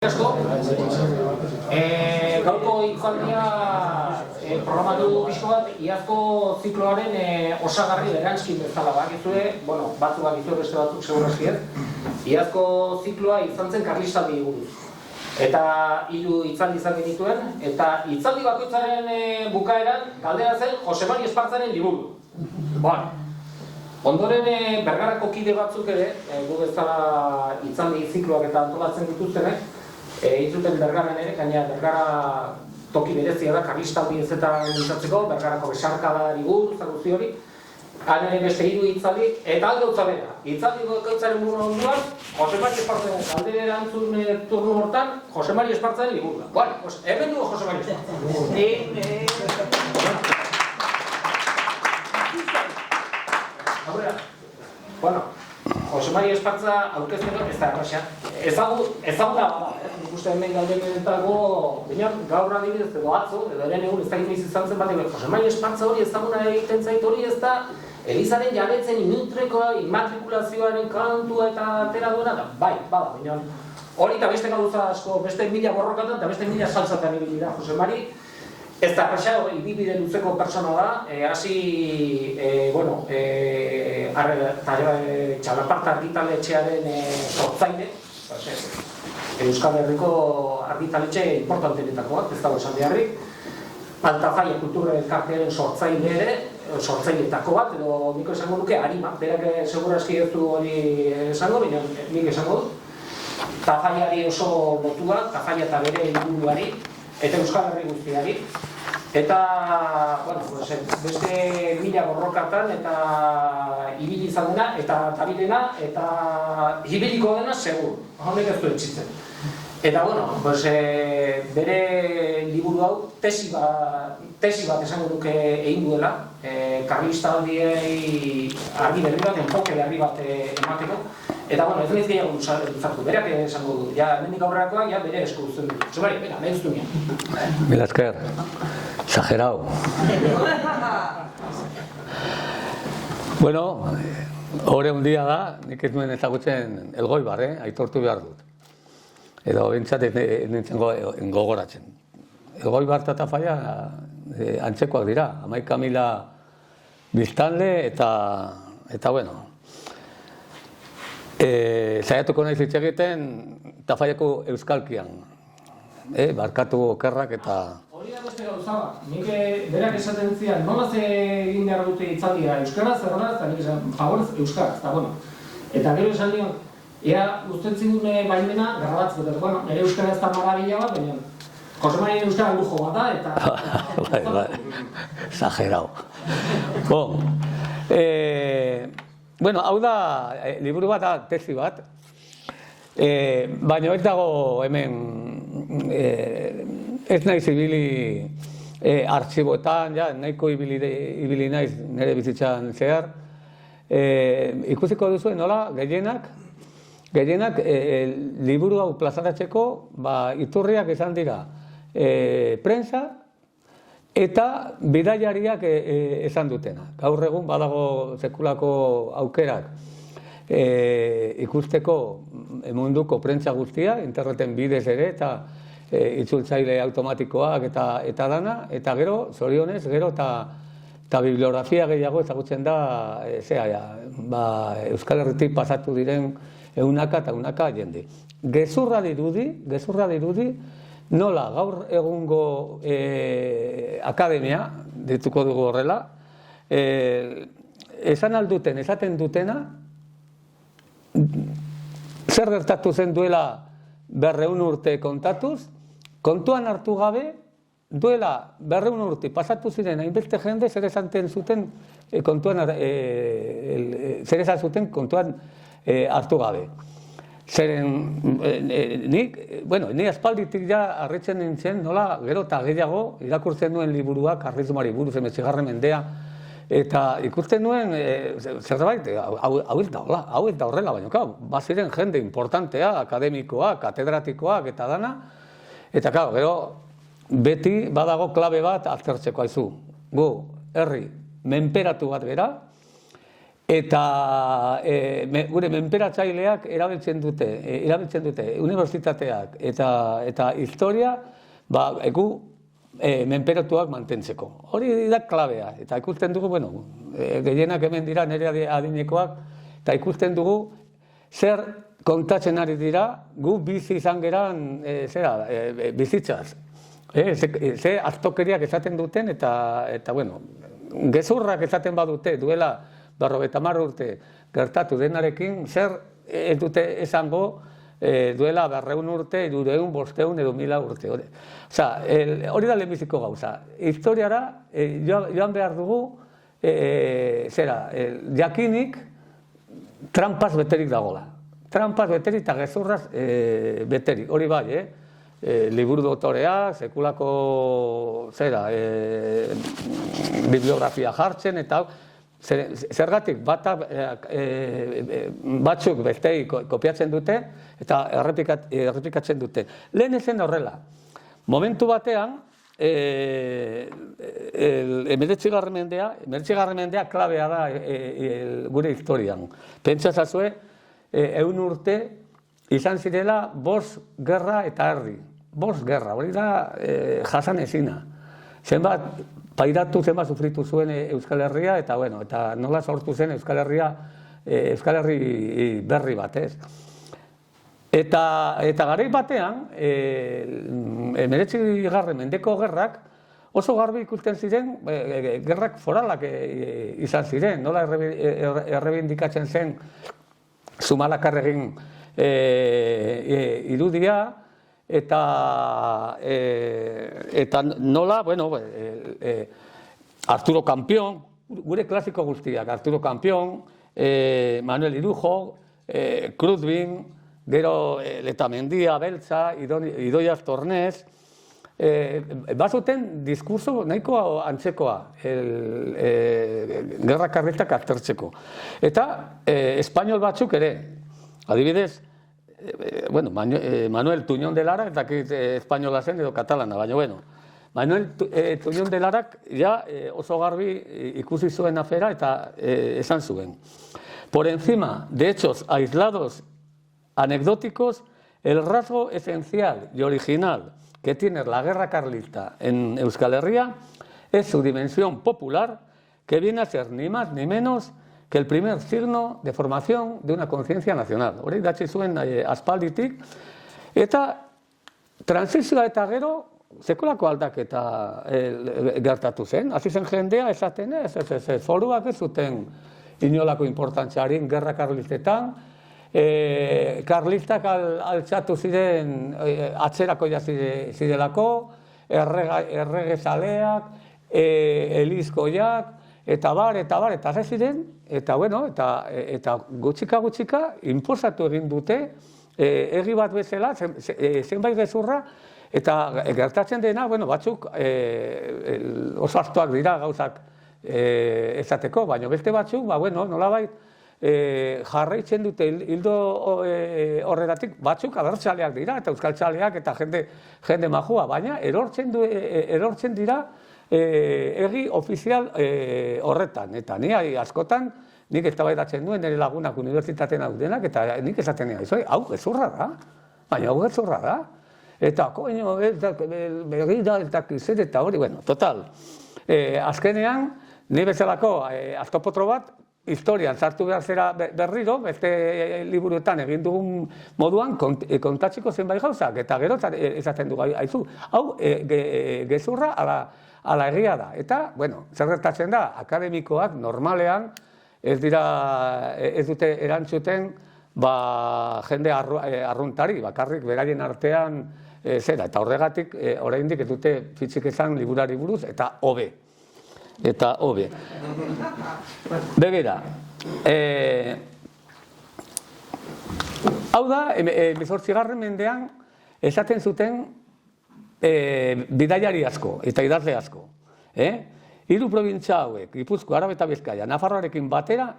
Gaurko hitzaldia programatu pixko bat iazko zikloaren osagarri erantzkin bezala bakizue, batzuk bakizue beste batzuk segurazki ez. Iazko zikloa izan zen Karlistaldi buruz. Eta 3 hitzaldi izan genituen, eta hitzaldi bakoitzaren bukaeran galdera zen Jose Mari Espartzaren liburu. Ondoren Bergarako kide batzuk ere, gu bezala hitzaldi zikloak eta antolatzen dituztenek, Itzuten Bergaran ere, gaina Bergara toki berezia da, Karlistaldi ez eta mintzatzeko, Bergarako besarkadari buruz, guzti hori. Han ere beste 3 hitzaldi, eta algautza bera. Hitzaldi gautzaren buru onduan, Jose Mari Espartzaren galdera erantzun turno hortan, Jose Mari Espartzaren liburua. Hemen dugu Jose Mari Espartzaren. Jose Mari Espartza aurkezteko ez da erraxa. Ezaguna bada, nik uste hemen galdenetako, gaur adibidez edo atzo, edo eren egun ez da inoiz izan zen batek, Jose Mari Espartza hori ezaguna egiten zait hori ez da Elizaren jabetzen inutrekoa, immatrikulazioaren kantua eta atera duena, da, bai, bada, baina hori eta beste gauza asko, beste 1000 borrokatan eta beste 1000 saltzatan ibili da Jose Mari. Ez da presa, ibibide luzeko persona da, Txalaparta argitaletxearen sortzaile, Euskal Herriko argitaletxe importantenetakoak, ez dago esan beharrik, Altafaia kultura elkartearen sortzaile ere, sortzaileetako bat, edo niko esango duke, Arima, berak segurazki ez du hori esango, baina nik esango du. Tafaiari oso lotua, Tafaia eta bere inguruari, eta Euskal Herri guztiari. Eta, beste 1000 borrokatan eta ibili izan dena, eta tabilena, eta ibiliko dena segur. Honek ez du etxitzen. Eta, bere liburu hau tesi bat esango duke egin duela, Karlistaldiei argi berri bat, enfoke berri bat emateko. Eta, ez nahiz gehiago luzartu, berak esango du, hemendik aurrerakoak bere esku uzten du. Zubari, nahiz du nian. Mila esker, exagerau. Hore hundia da, nik ez nuen ezagutzen Elgoibar, aitortu behar dut. Edo bintzat ez nintzen gogoratzen. Elgoibar eta Tafaia antzekoak dira, 11.000 biztanle eta saiatuko naiz hitz egiten Tafaiako euskalkian, barkatu okerrak eta... Hori da beste gauza bat, nik berak esaten zian, nola ze egin behar dute hitzaldia euskaraz, erronaz, eta nik esan, favorez euskaraz, eta gero esan nion, ea ustentzin dune baimena, garrabatz, nire euskaraz eta marabila bat, baina Jose Mari euskara lujo bat da, eta... Exagerau. Hau da, liburu bat da, tesi bat, baina ez dago hemen, ez naiz ibili artxiboetan, nahiko ibili naiz nire bizitzan zehar, ikusiko duzu nola gehienak liburu hau plazaratzeko iturriak izan dira prensa eta bidaiariak esan dutena. Gaur egun badago sekulako aukerak ikusteko munduko prentsa guztia, interneten bidez ere eta itzultzaile automatikoak eta dana, eta gero, zorionez, gero eta bibliografia gehiago ezagutzen da Euskal Herritik pasatu diren eunaka eta eunaka jende. Gezurra dirudi, nola gaur egungo akademia, dituko dugu horrela, esaten dutena, zer gertatu zen duela 200 urte kontatuz, kontuan hartu gabe, duela 200 urte pasatu ziren hainbeste jende zer esan zuten kontuan hartu gabe. Zeren, ni aspalditik harritzen nintzen, nola, gero eta gehiago, irakurtzen nuen liburua, Karlismari buruz, 19. mendea, eta ikusten nuen, zerbait, hau ez da horrela, baina, baziren jende importantea, akademikoa, katedratikoak eta dana, eta, gero, beti badago klabe bat aztertzeko aizu. Gu, herri, menperatu bat gera, Eta gure menperatzaileak erabiltzen dute unibertsitateak eta historia, egu menperatuak mantentzeko. Hori da klabea, eta ikusten dugu, gehienak hemen dira nire adinekoak, eta ikusten dugu zer kontatzen ari dira, gu bizi izan geran bizitzaz. Ze aztokeriak esaten duten, eta gezurrak esaten badute duela 50 urte gertatu denarekin, zer ez dute esango duela 200 urte, 200, 500 edo 1000 urte. Hori da lehenbiziko gauza. Historiara joan behar dugu, jakinik trampas beterik dagoela. Trampas beterik eta gezurraz beterik. Hori bai, liburu doktorea, sekulako bibliografia jartzen, eta zergatik batzuk bestei kopiatzen dute eta errepikatzen dute. Lehen ezen horrela. Momentu batean, 19. mendea klabea da gure historian. Pentsa zazue, 100 urte izan zirela 5 gerra eta erdi. 5 gerra, hori da jasan ezina. Zenbat pairatu, zenbat sufritu zuen Euskal Herria, eta nola sortu zen Euskal Herri berri bat, ez? Eta garai batean, 19. mendeko gerrak oso garbi ikusten ziren, gerrak foralak izan ziren, nola errebindikatzen zen Zumalakarregin irudia, eta nola, Arturo Campion, gure klasiko guztiak, Arturo Campion, Manuel Irujo, Kruzbin, gero Letamendia, Beltza, Idoia Tornez, bazuten diskurso nahiko antzekoa, gerra karlistak aztertzeko. Eta espainol batzuk ere, adibidez, Manuel Tuñón de Lara, eta espainola zen edo katalana, baina Manuel Tuñón de Larak oso garbi ikusi zuen afera eta esan zuen. Por encima de hechos aislados, anecdóticos, el rasgo esencial y original que tiene la guerra carlista en Euskal Herria es su dimensión popular, que viene a ser ni más ni menos que el primer signo de formación de una conciencia nacional. Hori datzi zuen aspalditik, eta transizioa eta gero sekulako aldaketa gertatu zen. Hasi zen jendea esaten foruak ez zuten inolako importantziarik gerra karlistetan, karlistak altxatu ziren atzerakoia zidelako, erregezaleak, elizkoiak, eta ze ziren, eta gutxika inposatu egin dute, egi bat bezala, zenbait gezurra, eta gertatzen dena, batzuk oso astuak dira gauzak esateko, baina beste batzuk, nolabait, jarraitzen dute hildo horretatik, batzuk abertzaleak dira, eta euskaltzaleak, eta jende majua, baina erortzen dira egi ofizial horretan, eta ni askotan, nik eztabaidatzen duen nire lagunak unibertsitatean daudenak, eta nik esaten nire, hau gezurra da, baina hau gezurra da, eta koño, begira, eta kizet, eta hori, total. Azkenean, ni bezalako aztopotro bat, historian sartu behar zera berriro, beste liburuetan egin dugun moduan, kontatziko zenbait gauzak, eta gero esaten dugu, haizu, hau gezurra ala egia da. Eta, zer gertatzen da, akademikoak normalean ez dute erantzuten jende arruntari, bakarrik beraien artean zera, eta horregatik oraindik ez dute fitxik esan liburari buruz, eta hobe. Begira, hau da, 18. mendean esaten zuten bidaiari asko eta idazle asko. Hiru probintzia hauek, Gipuzkoa, Araba eta Bizkaia, Nafarroarekin batera,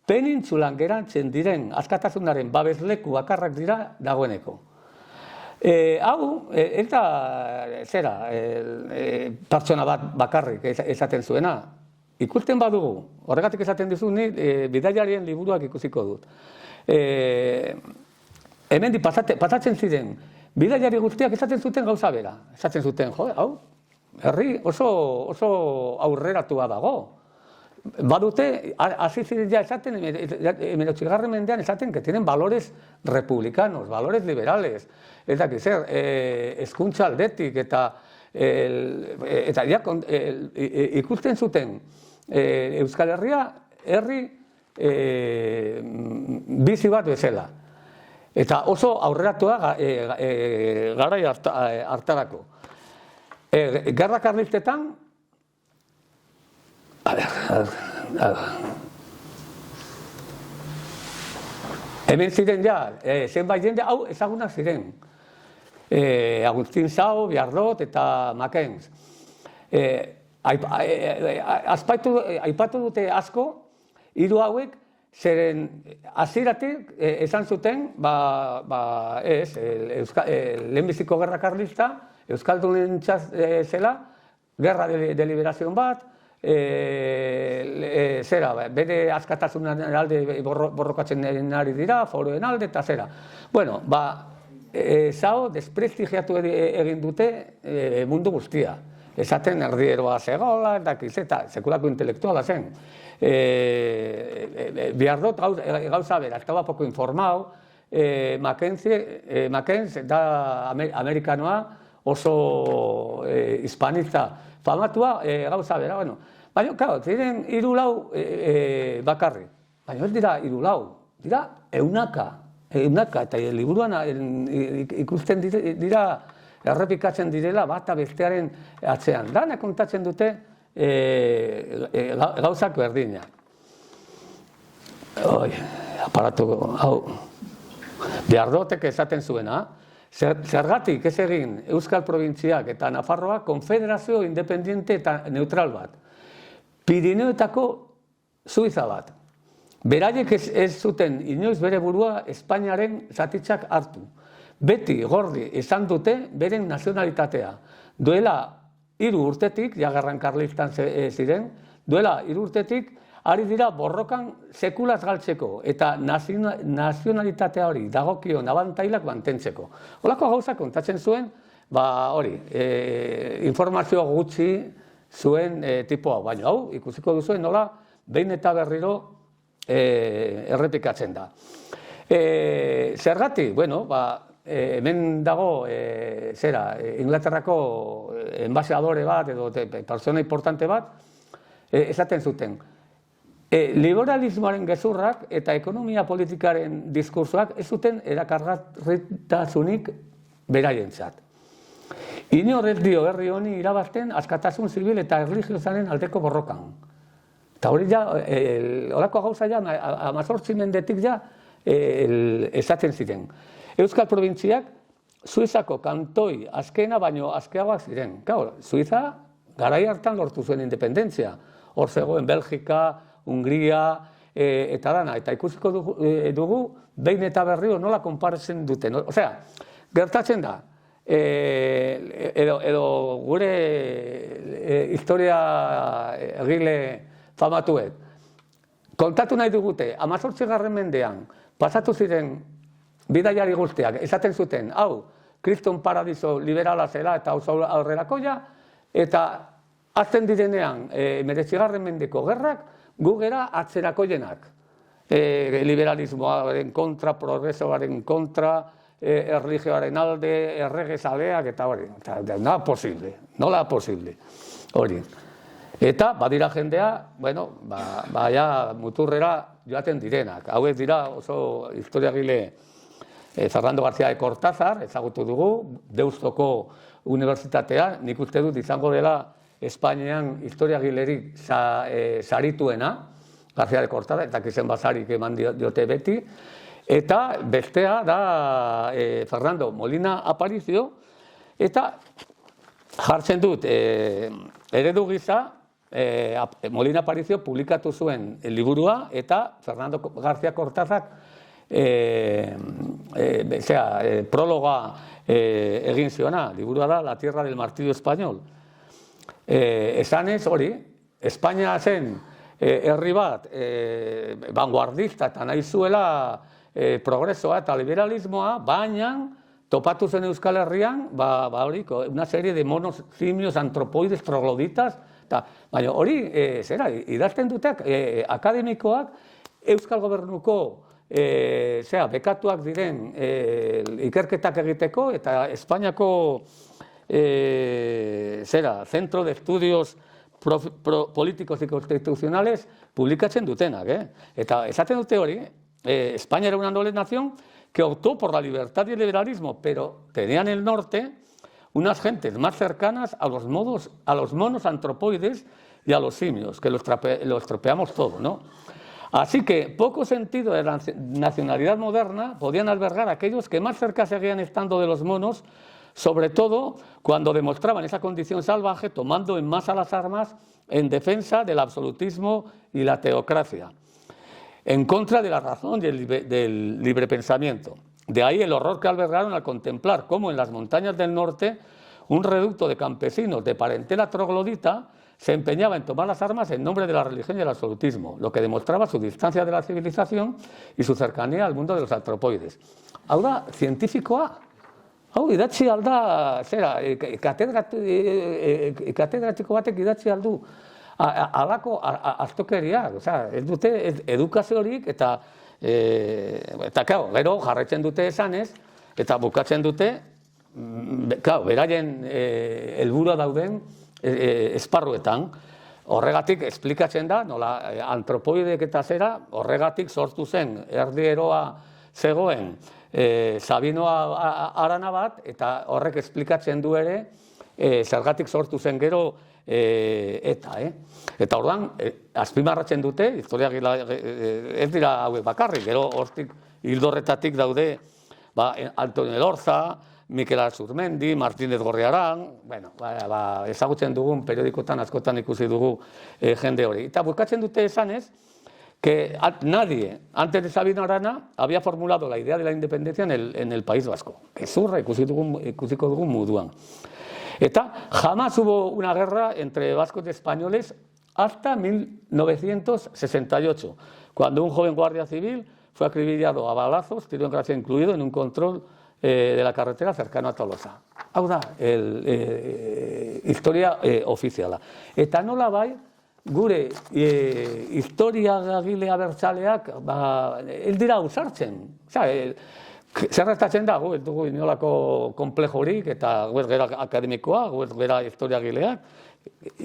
penintsulan geratzen diren askatasunaren babesleku bakarrak dira dagoeneko. Hau, eta pertsona bat bakarrik esaten zuena, ikusten badugu, horregatik esaten dizu, ni bidaiarien liburuak ikusiko dut. Hemendik pasatzen ziren, bidaiari guztiak esaten zuten gauza bera. Esaten zuten, hau, herri oso aurreratua dago. Badute, hasi ziren ja esaten, 19. mendean esaten, que tienen valores republicanos, valores liberales, eta zer, hezkuntza aldetik, eta ikusten zuten Euskal Herria herri bizi bat bezala. Eta oso aurreratua garai hartarako. Gerra karlistetan, hemen ziren ja, zenbait jende, hau ezagunak ziren. Agustin Sau, Biardot eta Mackenz. Aipatu dute asko, hiru hauek, zeren hasieratik esan zuten, lehenbiziko gerra karlista, euskaldunentzat zela, gerra de liberazion bat, bere askatasunaren alde borrokatzen ari dira, foroen alde, eta zera. Bueno, Sao desprestigiatu egin dute mundu guztia. Esaten erdieroa zegoela, eta sekulako intelektuala zen. Biardot gauza bera, estaba poco informado, Mackenz da amerikanoa, oso hispanista famatua, gauza bera, bueno. Baina, claro, ziren 3-4 bakarri. Baina ez dira 3, dira eunaka, eta liburuan ikusten dira, errepikatzen direla bata bestearen atzean. Dana kontatzen dute gauzak berdina. Aparatu, hau, Biardotek esaten zuena, zergatik ez egin Euskal Probintziak eta Nafarroa konfederazio independiente eta neutral bat. Pirineoetako Suiza bat. Beraiek ez zuten inoiz bere burua Espainiaren zatitzak hartu. Beti gordi esan dute beren nazionalitatea. Duela 3 urtetik, jagarran karlistan ziren, duela 3 urtetik, ari dira borrokan sekulaz galtzeko eta nazionalitatea hori dagokion abantailak mantentzeko. Holako gauza kontatzen zuen, informazio gutxi zuen tipo hau. Baina hau, ikusiko duzuen nola, behin eta berriro errepikatzen da. Zergatik, bueno, hemen dago, Inglaterrako enbaxadore bat, edo persona importante bat, esaten zuten. Liberalismoaren gezurrak eta ekonomia politikaren diskursoak ez zuten erakargarritasunik beraientzat. Inor ez dio herri honi irabazten askatasun zibil eta erlijiozaren aldeko borrokan. Eta hori ja, horako gauza ja, 18 mendetik ja, esaten ziren. Euskal Probintziak, Suizako kantoi azkena baino azkeagoak ziren. Gaur, Suiza garai hartan lortu zuen independentzia. Hor zegoen Belgika, Hungria, eta dana. Eta ikusiko dugu, behin eta berriro nola konparatzen duten. Osea, gertatzen da, edo gure historia egile famatuek, kontatu nahi dugute, 18. mendean, pasatu ziren bidaiari guztiak, esaten zuten, hau, kriston paradiso liberala zela eta oso aurrerakoia, eta azten direnean 19. mendeko gerrak, gu gera atzerakoienak. Liberalismoaren kontra, progresoaren kontra, erlijioaren alde, erregezaleak, eta hori. Nola posible, nola posible. Hori. Eta, badira jendea, bueno, muturrera joaten direnak. Hauek dira oso historiagile Fernando García de Cortázar, ezagutu dugu, Deustoko Unibertsitatea, nik uste dut izango dela Espainian historiagilerik sarituena, García de Cortázar, eta kizen basarik eman diote beti, eta bestea da Fernando Molina Aparicio, eta jartzen dut eredu gisa, Molina Aparicio publikatu zuen liburua, eta Fernando García Cortázar prologa egin ziona, liburua da La Tierra del Martirio Español. Esanez hori, Espainia zen herri bat vanguardista eta nahi zuela progresoa eta liberalismoa, baina topatu zen Euskal Herrian, una serie de monos, simios, antropoides, trogloditas, baina hori, idazten duteak, akademikoak, Euskal Gobernuko bekatuak diren ikerketak egiteko, eta Espainiako Centro de Estudios Políticos y Constitucionales publikatzen dutenak. Eta esaten dute hori, España era una noble nación que optó por la libertad y el liberalismo, pero tenía en el norte unas gentes más cercanas a los monos antropoides y a los simios, que lo estropeamos todo, ¿no? Así que poco sentido de la nacionalidad moderna podían albergar aquellos que más cerca seguían estando de los monos, sobre todo cuando demostraban esa condición salvaje tomando en masa las armas en defensa del absolutismo y la teocracia, en contra de la razón y del libre pensamiento. De ahí el horror que albergaron al contemplar cómo en las montañas del norte un reducto de campesinos de parentela troglodita se empeñaba en tomar las armas en nombre de la religión y el absolutismo, lo que demostraba su distancia de la civilización y su cercanía al mundo de los antropoides. Hau da, zientifikoa. Hau, idatzi alda, katedratiko batek idatzi aldu. Alako aztokeriak, ez dute edukaziorik eta gero jarraitzen dute esanez eta bukatzen dute beraien helburua dauden esparruetan. Horregatik esplikatzen da, nola antropoidek eta horregatik sortu zen erdieroa zegoen Sabinoa arana bat, eta horrek esplikatzen du ere zergatik sortu zen gero Eta orduan, azpimarratzen dute, historiagile ez dira hauek bakarrik, gero hortik hildorretatik daude Antonio Elorza, Mikel Azurmendi, Martínez Gorriaran, ezagutzen dugun periodikotan askotan ikusi dugu jende hori. Eta bukatzen dute esanez, que nadie, antes de Sabino Arana, había formulado la idea de la independencia en el País Vasco. Gezurra ikusiko dugun moduan. Eta jamás hubo una guerra entre vascos y españoles hasta 1968, cuando un joven guardia civil fue acribillado a balazos, tiro en gracia incluido, en un control de la carretera cercano a Tolosa. Hau da, historia ofiziala. Eta nola bai, gure historiagile abertzaleak ez dira ausartzen. Zer gertatzen da, ez dugu inolako konplejorik, eta guez gera akademikoa, guez gera historiagileak,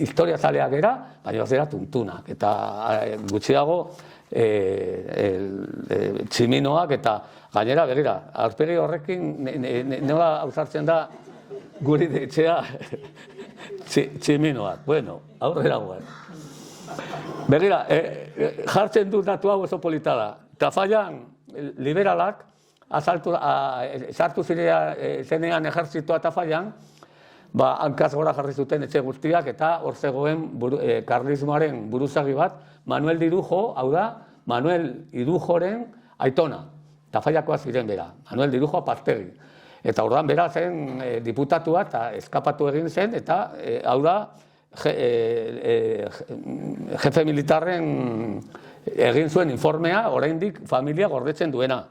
historiazaleak gera, baina ez dira tuntunak, eta gutxiago tximinoak, eta gainera, begira, aurpegi horrekin nola ausartzen da guri etxea tximinoak. Bueno, aurrera guaz. Begira, jartzen du datu hau oso polita da. Tafallan liberalak, sartu zenean ejertzitoa Tafallan, hankaz gora jarri zuten etxe guztiak, eta hor zegoen karlismoaren buruzagi bat, Manuel de Irujo, hau da, Manuel Irujoren aitona, Tafallakoa ziren bera, Manuel de Irujo Apastegi. Eta ordan bera zen diputatua eta eskapatu egin zen, eta hau da, jefe militarren egin zuen informea, oraindik familia gordetzen duena.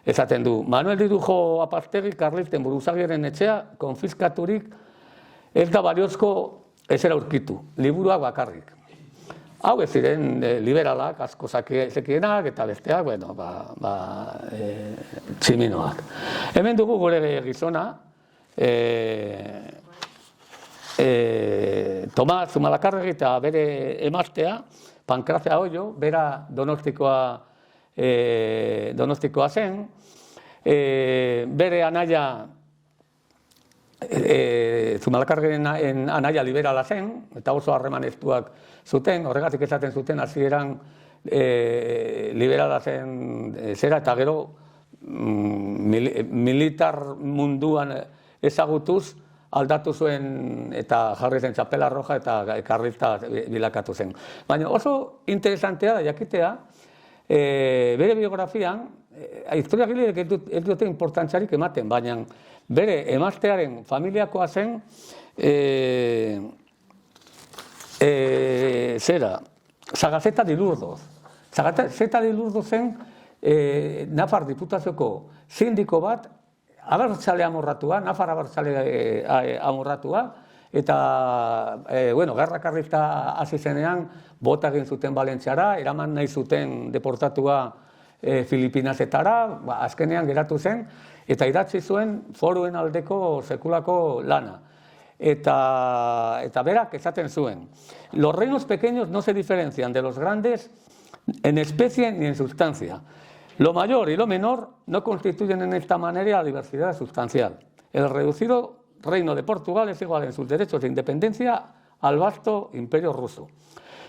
Esaten du, Manuel de Irujo Apastegi karlisten buruzagiaren etxea konfiskaturik ez da baliozko ezera aurkitu, liburuak bakarrik. Hau ez ziren liberalak, asko zekienak eta besteak, tximinoak. Hemen dugu gure gizona, Tomas Zumalakarregi eta bere emaztea, Pankrazia Ollo, bera Donostikoa zen, bere anaia, Zumalakarregiren anaia liberala zen, eta oso harreman estuak zuten, horregatik esaten zuten hasieran liberala zen zera, eta gero militar munduan ezagutuz, aldatu zuen eta jarri zen txapela roja eta karlista bilakatu zen. Baina oso interesantea da jakitea, bere biografian, historiagileek ez dute importantziarik ematen, baina bere emaztearen familiakoa zen zera, Sagazeta di Lurdoz. Sagazeta di Lurdozen Nafar diputazioko sindiko bat, abertzale amorratua, Nafar abertzale amorratua, eta, gerra karlista hasi zenean, bota egin zuten Valentziara, eraman nahi zuten deportatua Filipinazetara, azkenean geratu zen, eta idatzi zuen foruen aldeko sekulako lana. Eta berak esaten zuen, los reinos pequeños no se diferencian de los grandes en especie ni en sustancia. Lo mayor y lo menor no constituyen en esta manera la diversidad sustancial. El reducido reino de Portugal es igual en sus derechos de independencia al vasto imperio ruso.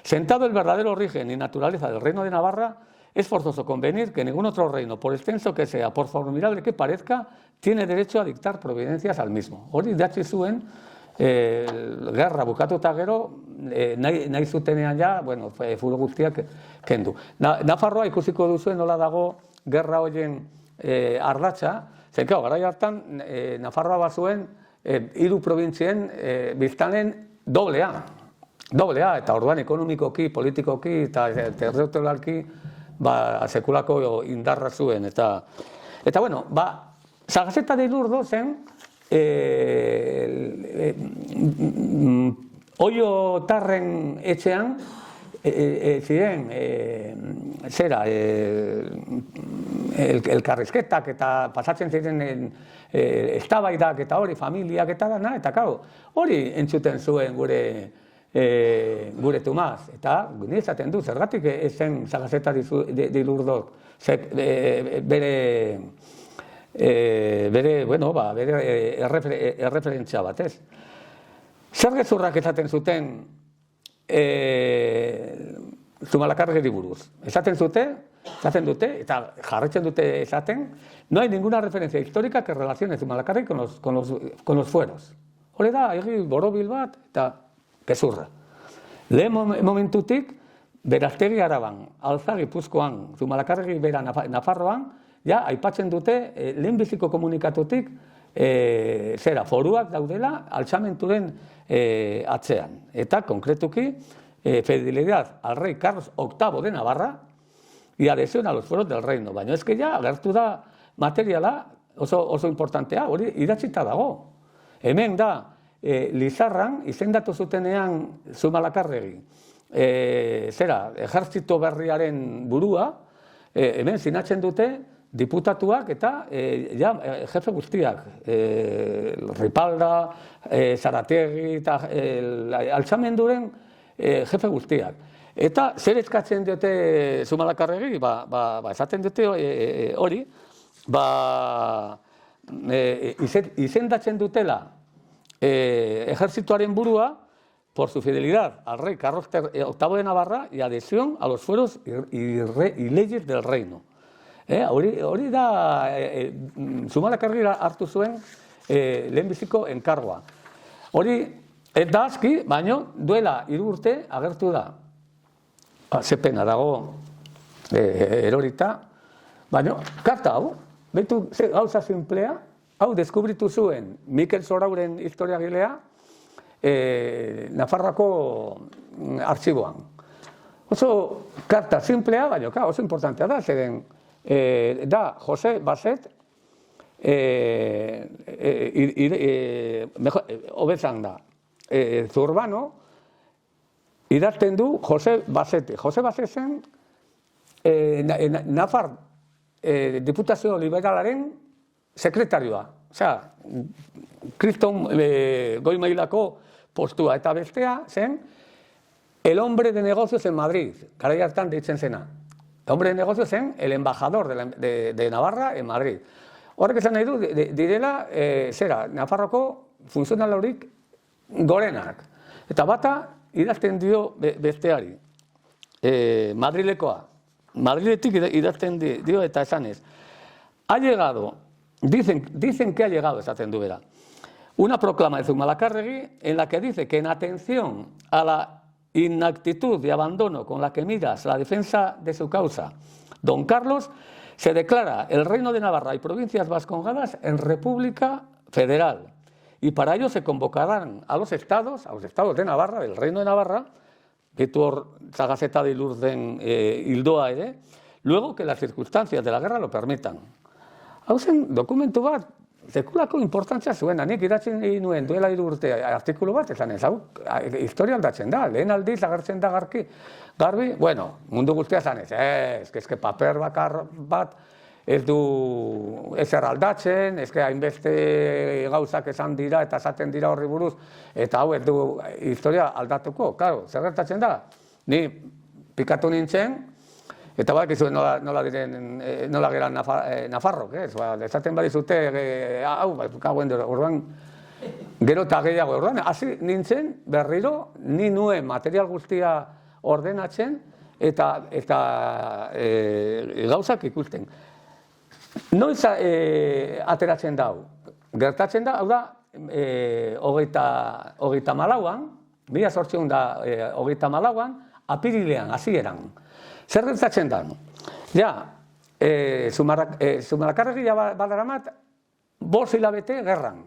Sentado el verdadero origen y naturaleza del reino de Navarra, es forzoso convenir que ningún otro reino, por extenso que sea, por formidable que parezca, tiene derecho a dictar providencias al mismo. Hori idatzi zuen, gerra bukatuta gero, nahi zutenean ja, furu guztiak kendu. Nafarroa ikusiko duzuen nola dago gerra horien ardatza, zekau, garai hartan Nafarroa bazuen 3 probintzien biztanleen doblea, eta orduan ekonomikoki, politikoki eta territorialki sekulako indarra zuen. Eta Sagazeta di Lurdozen Oiotarren etxean ziren elkarrizketak eta pasatzen ziren eztabaidak eta hori familiak eta dana, eta hori entzuten zuen gure Tomaz. Eta ni esaten du, zergatik ez zen Sagazeta di Lurdoz bere erreferentzia bat, ez? Zer gezurrak esaten zuten Zumalakarregiri buruz? Esaten dute, eta jarretzen dute esaten, no hay ninguna referencia histórica que relacione Zumalakarregi con los fueros. Hore da, borobil bat, eta gezurra. Lehen momentutik, Beraztegi Araban, Alza Gipuzkoan, Zumalakarregi bera Nafarroan, aipatzen dute, lehenbiziko komunikatutik, foruak daudela altxamenturen atzean. Eta, konkretuki, fidelidad al rey Carlos VIII de Navarra y adhesión a los fueros del reino. Baina ez que agertu da materiala oso importantea, hori idatzita dago. Hemen da, Lizarran, izendatu zutenean Zumalakarregi, ejertzito berriaren burua, hemen sinatzen dute diputatuak eta jefe guztiak, Ripalda, Zarategi eta altxamenduren jefe guztiak. Eta zer eskatzen dute Zumalakarregi, esaten dute hori, izendatzen dutela ejertzituaren burua por su fidelidad al rey Carlos VIII de Navarra y adhesión a los fueros y leyes del reino. Hori da, Zumalakarregi hartu zuen lehenbiziko enkargoa. Hori, ez da aski, baina duela 3 urte agertu da. Ze pena dago erorita, baina karta hau, behitu gauza simplea, hau deskubritu zuen Mikel Zorauren historiagilea Nafarroako artxiboan. Oso karta simplea, baina oso importantea da, zeren da Jose Basset, hobezan da, Zurbano, idazten du Jose Basset. Jose Basset zen Nafar Diputazio Liberalaren sekretarioa. Osea, kriston goi mailako postua. Eta bestea zen el hombre de negocios en Madrid, garai hartan deitzen zena. El hombre de negocios zen el embajador de Navarra en Madrid. Horrek esan nahi du, direla, Nafarroko funtzionalorik gorenak. Eta bata, idazten dio besteari, Madrilekoa. Madriletik idazten dio eta esanez. Ha llegado, dicen que ha llegado, esaten du bera, una proclama de Zumalakarregi en la que dice que en atención a la inactitud y abandono con la que miras la defensa de su causa, don Carlos se declara el reino de Navarra y provincias vascongadas en República Federal. Y para ello se convocarán a los estados de Navarra, del reino de Navarra, gehitu hor Sagazeta de Lourden hildoa ere, luego que las circunstancias de la guerra lo permitan. Hau zen dokumentu bat, sekulako importantzia zuen, nik idatzen nuen duela 3 urte artikulu bat, esan ez, hau, historia aldatzen da, lehen aldiz agertzen da garbi, bueno, mundu guztia esan ez, eske paper bakar bat, ez du ezer aldatzen, eske hainbeste gauzak esan dira eta esaten dira horri buruz, eta hau ez du historia aldatuko, claro, zer gertatzen da, ni pikatu nintzen, eta badakizu nola geran Nafarrok, ez? Esaten badizute, hau, kauen dira, orduan, gero eta gehiago, orduan, hasi nintzen berriro, ni nuen material guztia ordenatzen, eta gauzak ikusten. Noiz ateratzen da hau? Gertatzen da, hau da, 34an, 1834an, apirilean, hasieran. Zer gertatzen da? Ja, Zumalakarregi badaramat 5 hilabete gerran.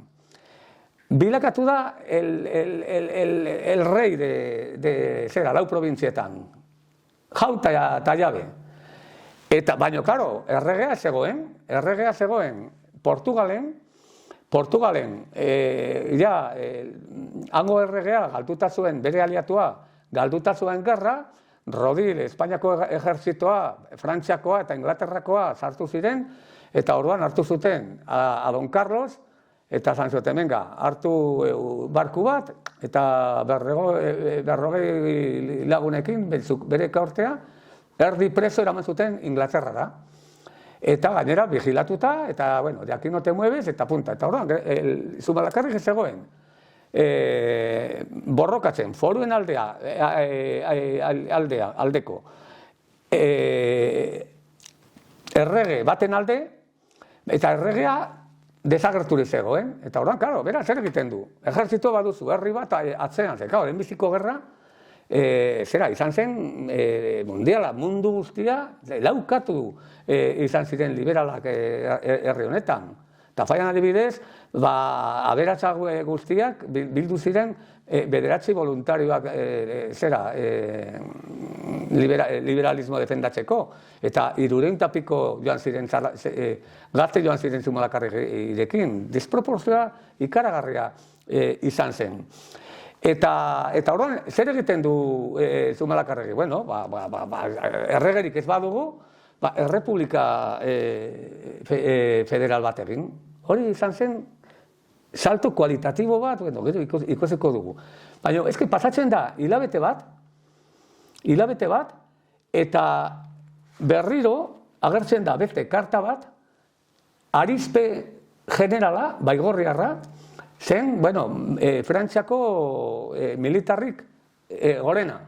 Bilakatu da el rei de lau provintzietan. Jauta eta jabe. Eta, baina, karo, erregea zegoen Portugalen, hango erregea galduta zuen bere aliatua, galduta zuen gerra, Rodil, Espainiako ejerzitoa, Frantziakoa eta Inglaterrakoa sartu ziren, eta orduan hartu zuten a Don Carlos, eta zan zuten, venga, hartu barku bat, eta 40 lagunekin, bere kaortea, erdi preso eraman zuten Inglaterrara. Eta gainera vigilatuta, eta, bueno, de aquí no te mueves, eta punta. Eta orduan, Zumalakarregi zegoen, borrokatzen, foruen aldeko, errege baten alde, eta erregea desagerturi zegoen. Eta orduan, klaro, bera, zer egiten du? Ejerzito baduzu, herri bat atzean, klaro, lehenbiziko gerra, zera, izan zen mundiala, mundu guztia, laukatu izan ziren liberalak herri honetan. Eta faian adibidez, aberatsa guztiak bildu ziren 9 voluntarioak liberalismo defendatzeko. Eta 300 piko joan ziren, gazte joan ziren Zumalakarregirekin. Desproporzioa ikaragarria izan zen. Eta orduan, zer egiten du Zumalakarregi? Bueno, erregerik ez badugu, errepublika federal bat egin. Hori izan zen, salto kualitatibo bat, bueno, gero ikusiko dugu. Baina, eske pasatzen da, hilabete bat, eta berriro agertzen da beste karta bat, arizpe generala, baigorriarra, zen, bueno, Frantziako militarrik gorena,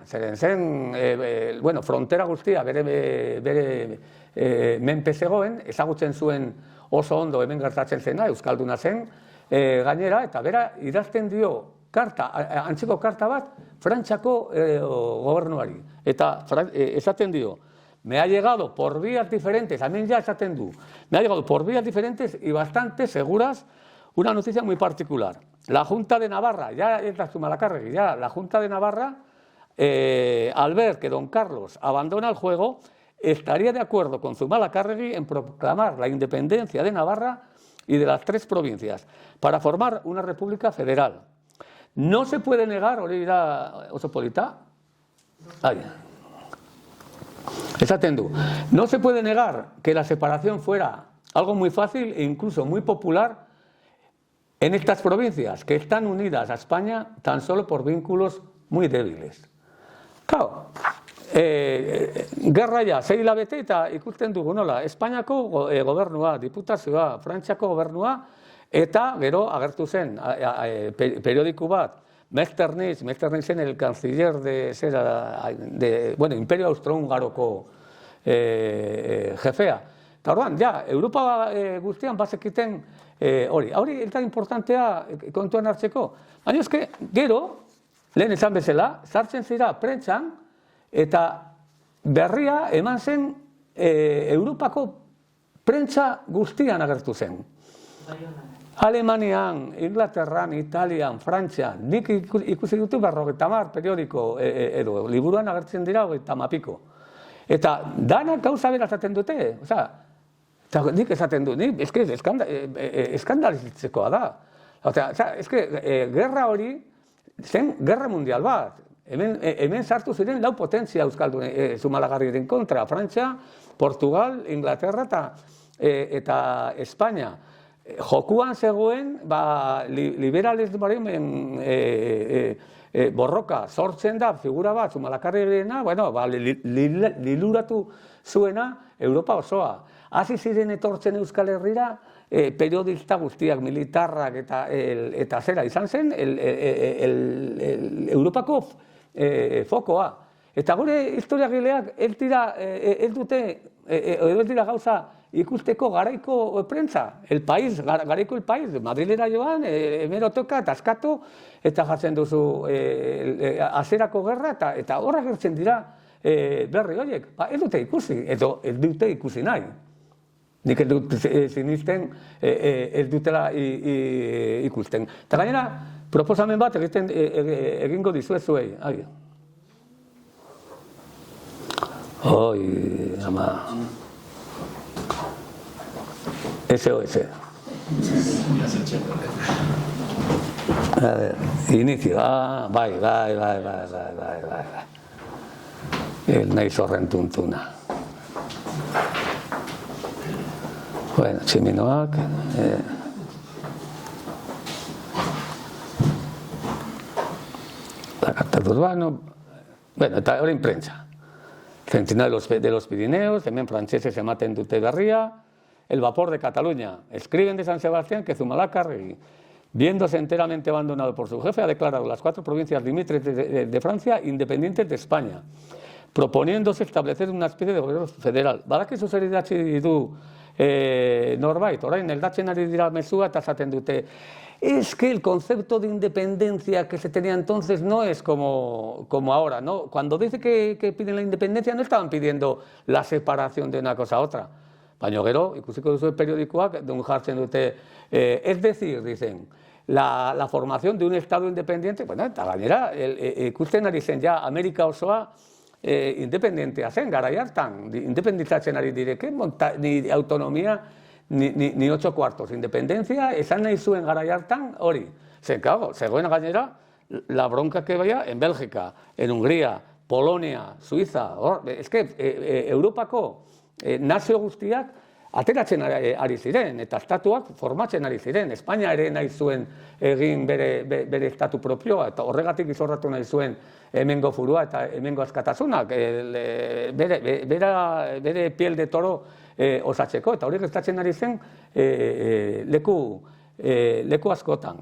zeren zen, bueno, frontera guztia bere menpe zegoen, ezagutzen zuen oso ondo hemen gertatzen zena, euskalduna zen, gainera, eta bera idazten dio antzeko karta bat Frantziako gobernuari. Eta esaten dio, me ha llegado por vías diferentes, hemen ja esaten du, me ha llegado por vías diferentes y bastante seguras una noticia muy particular. La Junta de Navarra, ya es la Zumalakarregi, ya la Junta de Navarra, al ver que Don Carlos abandona el juego, estaría de acuerdo con Zumalakarregi en proclamar la independencia de Navarra y de las 3 provincias para formar una república federal. No se puede negar, hori da oso polita, esaten du, no se puede negar que la separación fuera algo muy fácil e incluso muy popular en estas provincias, que están unidas a España tan solo por vínculos muy débiles. Claro, gerra ja, 6 hilabete eta ikusten dugu nola, Espainiako gobernua, diputazioa, Frantziako gobernua, eta gero agertu zen periodiku bat, Mechternitzen el canciller de Imperio Austrohungaroko jefea. Eta orduan, ja, Europa guztian bazekiten hori eta importantea kontuan hartzeko. Baina eske, gero, lehen esan bezala, sartzen zira prentsan, eta berria eman zen Europako prentsa guztian agertu zen. Alemanian, Inglaterran, Italian, Frantzian, nik ikusi dutu 50 periodiko edo, liburuan agertzen dira 50 piko. Eta danak gauza bera esaten dute, eta nik esaten du, nik eskandalizitzekoa da. Gerra hori zen gerra mundial bat. Hemen sartu ziren 4 potentzia euskaldun Zumalagarriren kontra, Frantzia, Portugal, Inglaterra eta Espainia. Jokuan zegoen, liberalismoaren borroka sortzen da figura bat, Zumalakarrirena, liluratu zuena Europa osoa. Hasi ziren etortzen Euskal Herrira, periodista guztiak, militarrak eta zera izan zen, Europako fokoa. Eta gure historiagileak ez dira gauza ikusteko garaiko prentza, garaiko el país, Madrilera joan, hemerotoka, eta askatu, eta jartzen duzu azerako gerra, eta horra gertzen dira berri horiek. Ez dute ikusi, edo ez dute ikusi nahi. Nik ez dut sinisten, ez dutela ikusten. Eta gainera, proposamen bat egingo dizuezuei. Ama... SOS. A ver, inicio. Bai. El naiz horren tuntuna. Bueno, tximinoak. La carta de Urbano. Bueno, eta hori prentsa. Centinela de los Pirineos, hemen frantseses ematen dute berria. El vapor de Cataluña. Escriben de San Sebastián que Zumalacárregui, viéndose enteramente abandonado por su jefe, ha declarado las 4 provincias limítrofes de Francia independientes de España, proponiéndose establecer una especie de gobierno federal. Badakizu zer idatzi du norbait, orain eldatzen ari dira mezua eta esaten dute. Es que el concepto de independencia que se tenía entonces no es como ahora, ¿no? Cuando dice que piden la independencia no estaban pidiendo la separación de una cosa a otra. Baina gero, ikusiko duzu periodikoak, jartzen dute, es decir, dicen, la formación de un Estado independiente, bueno, eta gainera, ikusten ari zen ja Amerika osoa independentea zen, garai hartan, independentzatzen ari direke, ni autonomia, ni 8 cuartos, independencia, esan nahi zuen garai hartan hori. Zegoen gainera, la bronca que vaya en Bélgica, en Hungría, Polonia, Suiza, es que Europako nazio guztiak ateratzen ari ziren, eta estatuak formatzen ari ziren. Espainia ere nahi zuen egin bere estatu propioa, eta horregatik izorratu nahi zuen hemengo furua eta hemengo askatasunak, bere piel de toro osatzeko, eta hori gertatzen ari zen leku askotan.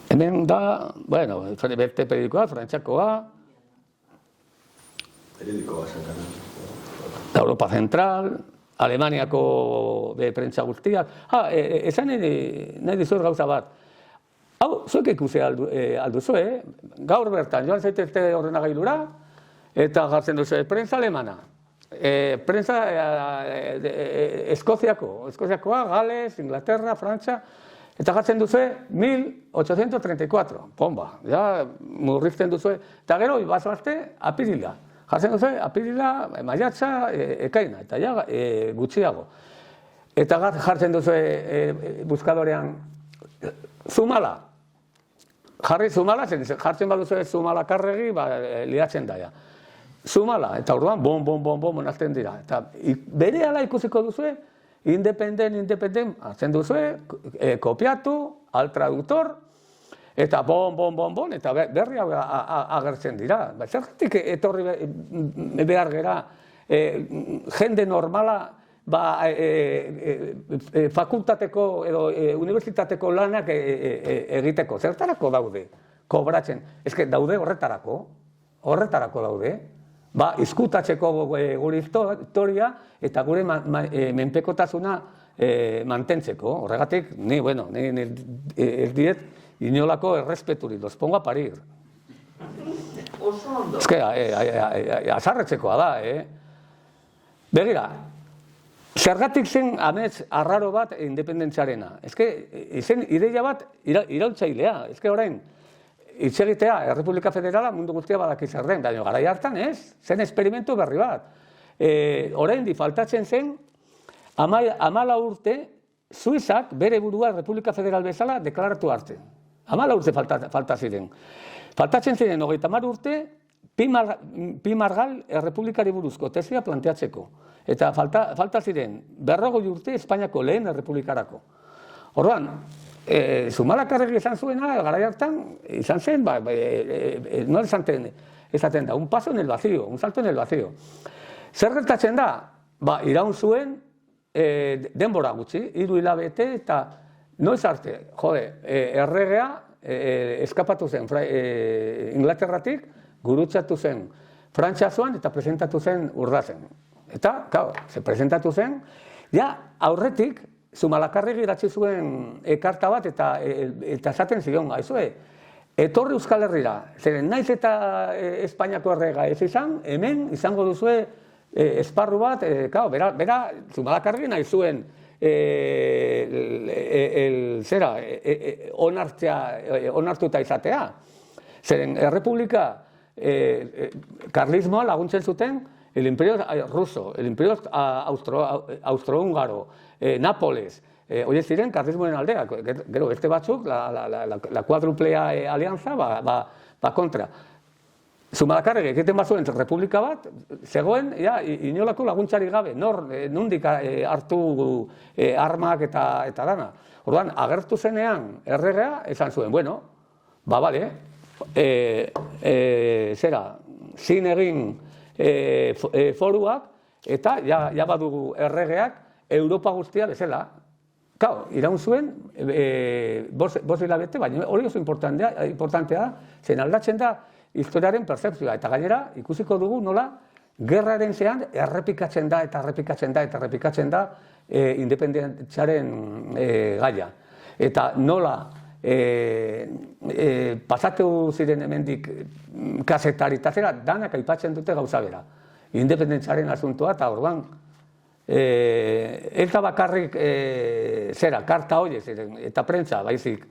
Hemen da, bueno, beste periodikoa, frantziakoa, periodikoa zen Europa Central, Alemaniako prentsa guztiak. Esan nahi dizuet gauza bat. Hau, zuek ikusi alduzu, gaur bertan, joan zaitezte ordenagailura, eta jartzen duzu, prentsa alemana. Prentsa Eskoziakoa, Gales, Inglaterra, Frantzia, eta jartzen duzu 1834. Pomba, ja murrizten duzu. Eta gero, bazoazte, apirila. Jartzen duzu, apirila, maiatza, ekaina, eta ja gutxiago. Eta jartzen duzu buskadorean Zumala. Jarri Zumala, jartzen baduzu Zumalakarregi, liatzen daia. Zumala, eta orduan, bom, nazten dira. Eta bere ala ikusiko duzu, independent, hartzen duzu, kopiatu, al traductor, eta bon, eta berri agertzen dira. Zergatik etorri behar gera, jende normala, fakultateko edo unibertsitateko lanak egiteko. Zertarako daude, kobratzen. Ez que daude horretarako daude. Izkutatzeko gure historia eta gure menpekotasuna mantentzeko. Horregatik, ni ez diet inolako errespeturik, los pongo a parir. Ez que, azarretzekoa da, Begira, Zergatik zen amets arraro bat independentziarena. Izen ideia bat iraultzailea. Orain, hitz egitea, Errepublika Federala mundu guztia badaki zer den, baina garai hartan ez, zen esperimentu berri bat. Orain faltatzen zen, 14 urte, Suizak bere burua Errepublika Federal bezala deklaratu arte. 14 urte falta ziren. Faltatzen ziren 30 urte, Pi Margal Errepublikari buruzko tesia planteatzeko. Eta falta ziren 40 urte Espainiako lehen errepublikarako. Orduan, Zumalakarregi izan zuena, garai hartan, izan zen, no esaten da, un paso en el vacío, un salto en el vacío. Zer gertatzen da? Iraun zuen denbora gutxi, 3 hilabete eta noiz arte, erregea eskapatu zen Inglaterratik, gurutzatu zen Frantziazuan eta presentatu zen Urdazen. Eta, se presentatu zen, aurretik, Zumalakarregi idatzi zuen karta bat eta esaten zion, etorri Euskal Herrira, zeren naiz eta Espainiako errega ez izan, hemen izango duzue esparru bat, bera Zumalakarregi nahi zuen onartuta izatea. Zeren Errepublika karlismoa laguntzen zuten el Imperio Ruso, el Imperio Austrohúngaro, Nápoles, horiek ziren karlismoen aldeak. Gero, beste batzuk, la cuádruple alianza, kontra. Zumalakarregi egiten bazuen Republika bat, zegoen, inolako laguntzarik gabe, nondik hartu armak eta dana. Orduan, agertu zenean erregea, esan zuen, bueno, bale, zin egin foruak, eta ja badugu erregeak Europa guztia bezala. Iraun zuen, 5 hilabete, baina hori oso importantea, zen aldatzen da historiaren pertzepzioa. Eta gainera, ikusiko dugu nola, gerraren zean errepikatzen da independentziaren gaia. Eta nola, pasatu ziren hemendik kazetari eta zera, danak aipatzen dute gauza bera. Independentziaren asuntoa eta orduan, eta bakarrik karta horiek ziren, eta prentza baizik,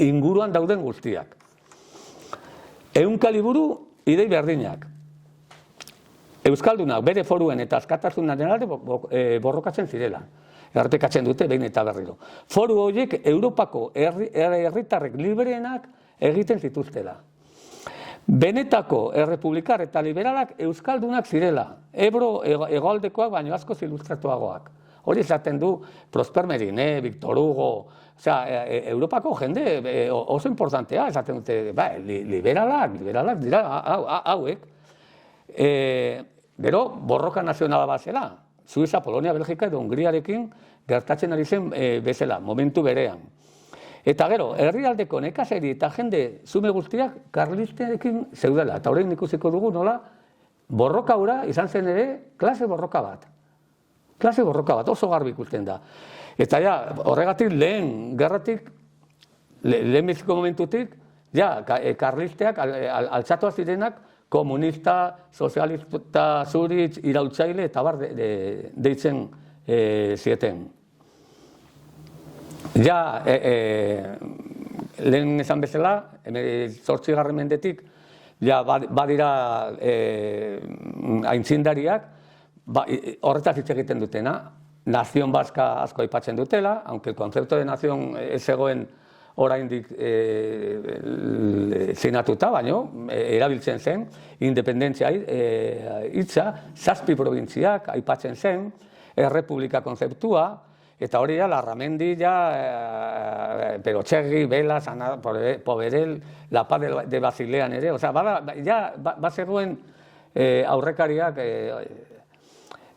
inguruan dauden guztiak. 100 liburu idei berdinak. Euskaldunak bere foruen eta askatasunaren alde borrokatzen zirela. Errepikatzen dute behin eta berriro. Foru horiek Europako herritarrek liberenak egiten zituztela. Benetako errepublikar eta liberalak euskaldunak zirela. Ebro hegoaldekoak baino askoz ilustratuagoak. Hori esaten du Prosper Mérimée, Victor Hugo, Europako jende oso importantea, esaten dute, liberalak dira hauek. Gero, borroka nazionala bat zela. Suiza, Polonia, Belgika edo Hungriarekin gertatzen ari zen bezala, momentu berean. Eta gero, herrialdeko nekazari eta jende zume guztiak karlistekin zeudela. Eta horrein ikusiko dugu nola, borroka hura izan zen ere klase borroka bat. Klase borroka bat, oso garbi ikusten da. Eta horregatik lehen gerratik, lehen biziko momentutik, karlisteak altzatuak zirenak, komunista, sozialista, zuritz, iraultzaile eta bar deitzen zieten. Lehen esan bezala, 8. mendetik, badira aintzindariak, horretaz hitz egiten dutena, nazion baska asko aipatzen dutela, aunque el concepto de nación ez zegoen oraindik sinatuta, baino, erabiltzen zen, independentzia hitza, 7 probintziak aipatzen zen, errepublika konzeptua, eta hori Larramendi, Perotxegi, Velas, Poverel, La Paz de Basilean ere, bazegoen aurrekariak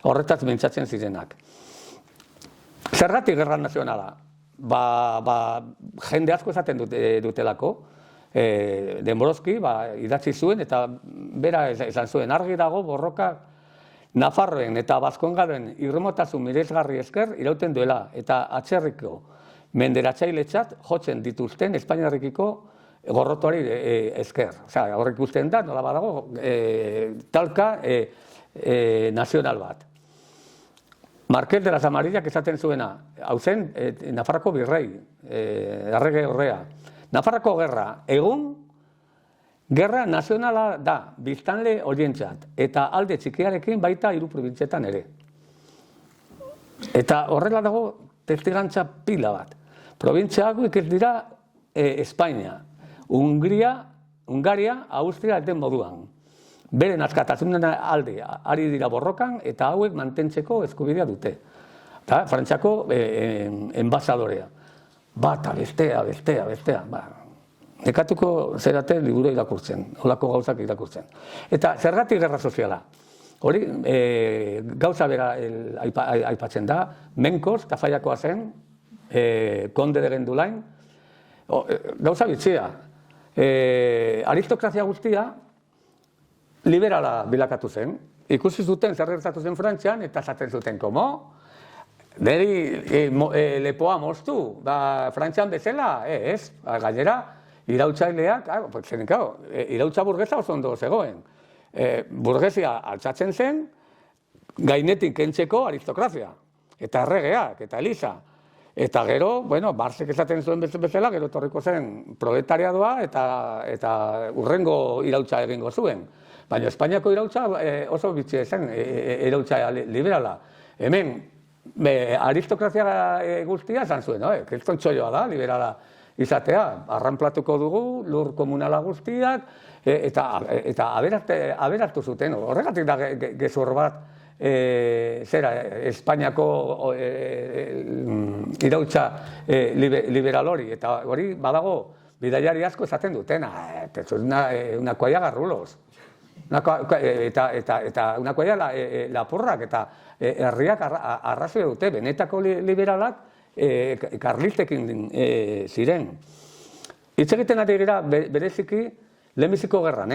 horretaz mintzatzen zirenak. Zergatik gerra nazionala? Jende asko esaten dutelako, Denborozki idatzi zuen eta bera esan zuen argi dago borroka Nafarroen eta Baskongaden irmotasun miresgarri esker irauten duela eta atzerriko menderatzailetzat jotzen dituzten Espainiarrekiko gorrotuari esker. Horrek ikusten da, nola badago, talka nazional bat. Marqués de las Amarillas esaten zuena, hau zen, Nafarroko birrei, errege horrea. Nafarroko gerra, egun, gerra nazionala da, biztanle horientzat, eta alde txikiarekin baita 3 probintzietan ere. Eta horrela dago testigantza pila bat. Probintzia hauek ez dira Espainia, Hungaria, Austria den moduan. Beren askatasunen alde ari dira borrokan eta hauek mantentzeko eskubidea dute. Eta Frantziako enbasadorea. Bata, bestea. Nekatuko zerate liburu irakurtzen, holako gauzak irakurtzen. Eta zergatik gerra soziala? Hori, gauza bera aipatzen da, Menkos, Tafaiakoa zen, konde de Gendulain, gauza bitxia. Aristokrazia guztia liberala bilakatu zen. Ikusi zuten zer gertatu zen Frantzian eta esaten zuten, komo? Neri lepoa moztu, Frantzian bezala, ez? Gainera, iraultzaileak, iraultza burgesa oso ondo zegoen. Burgesia altzatzen zen, gainetik kentzeko aristokrazia. Eta erregeak, eta Eliza. Eta gero, Barsek esaten zuen bezala, gero torriko zen proletariadoa eta urrengo iraultza egingo zuen. Baina Espainiako iraultza oso bitxia zen, iraultza liberala. Hemen, aristokrazia guztia esan zuen, kriston txolloa da, liberala izatea. Arranplatuko dugu, lur komunala guztiak, eta aberatu zuten. Horregatik da gezur bat, Espainiako iraultza liberal hori, eta hori badago bidaiari asko esaten dutena, una cuaya garrulos, eta una cuaya lapurrak, eta herriak arrazoi dute, benetako liberalak karlistekin ziren. Hitz egiten ari gira bereziki lehenbiziko gerran,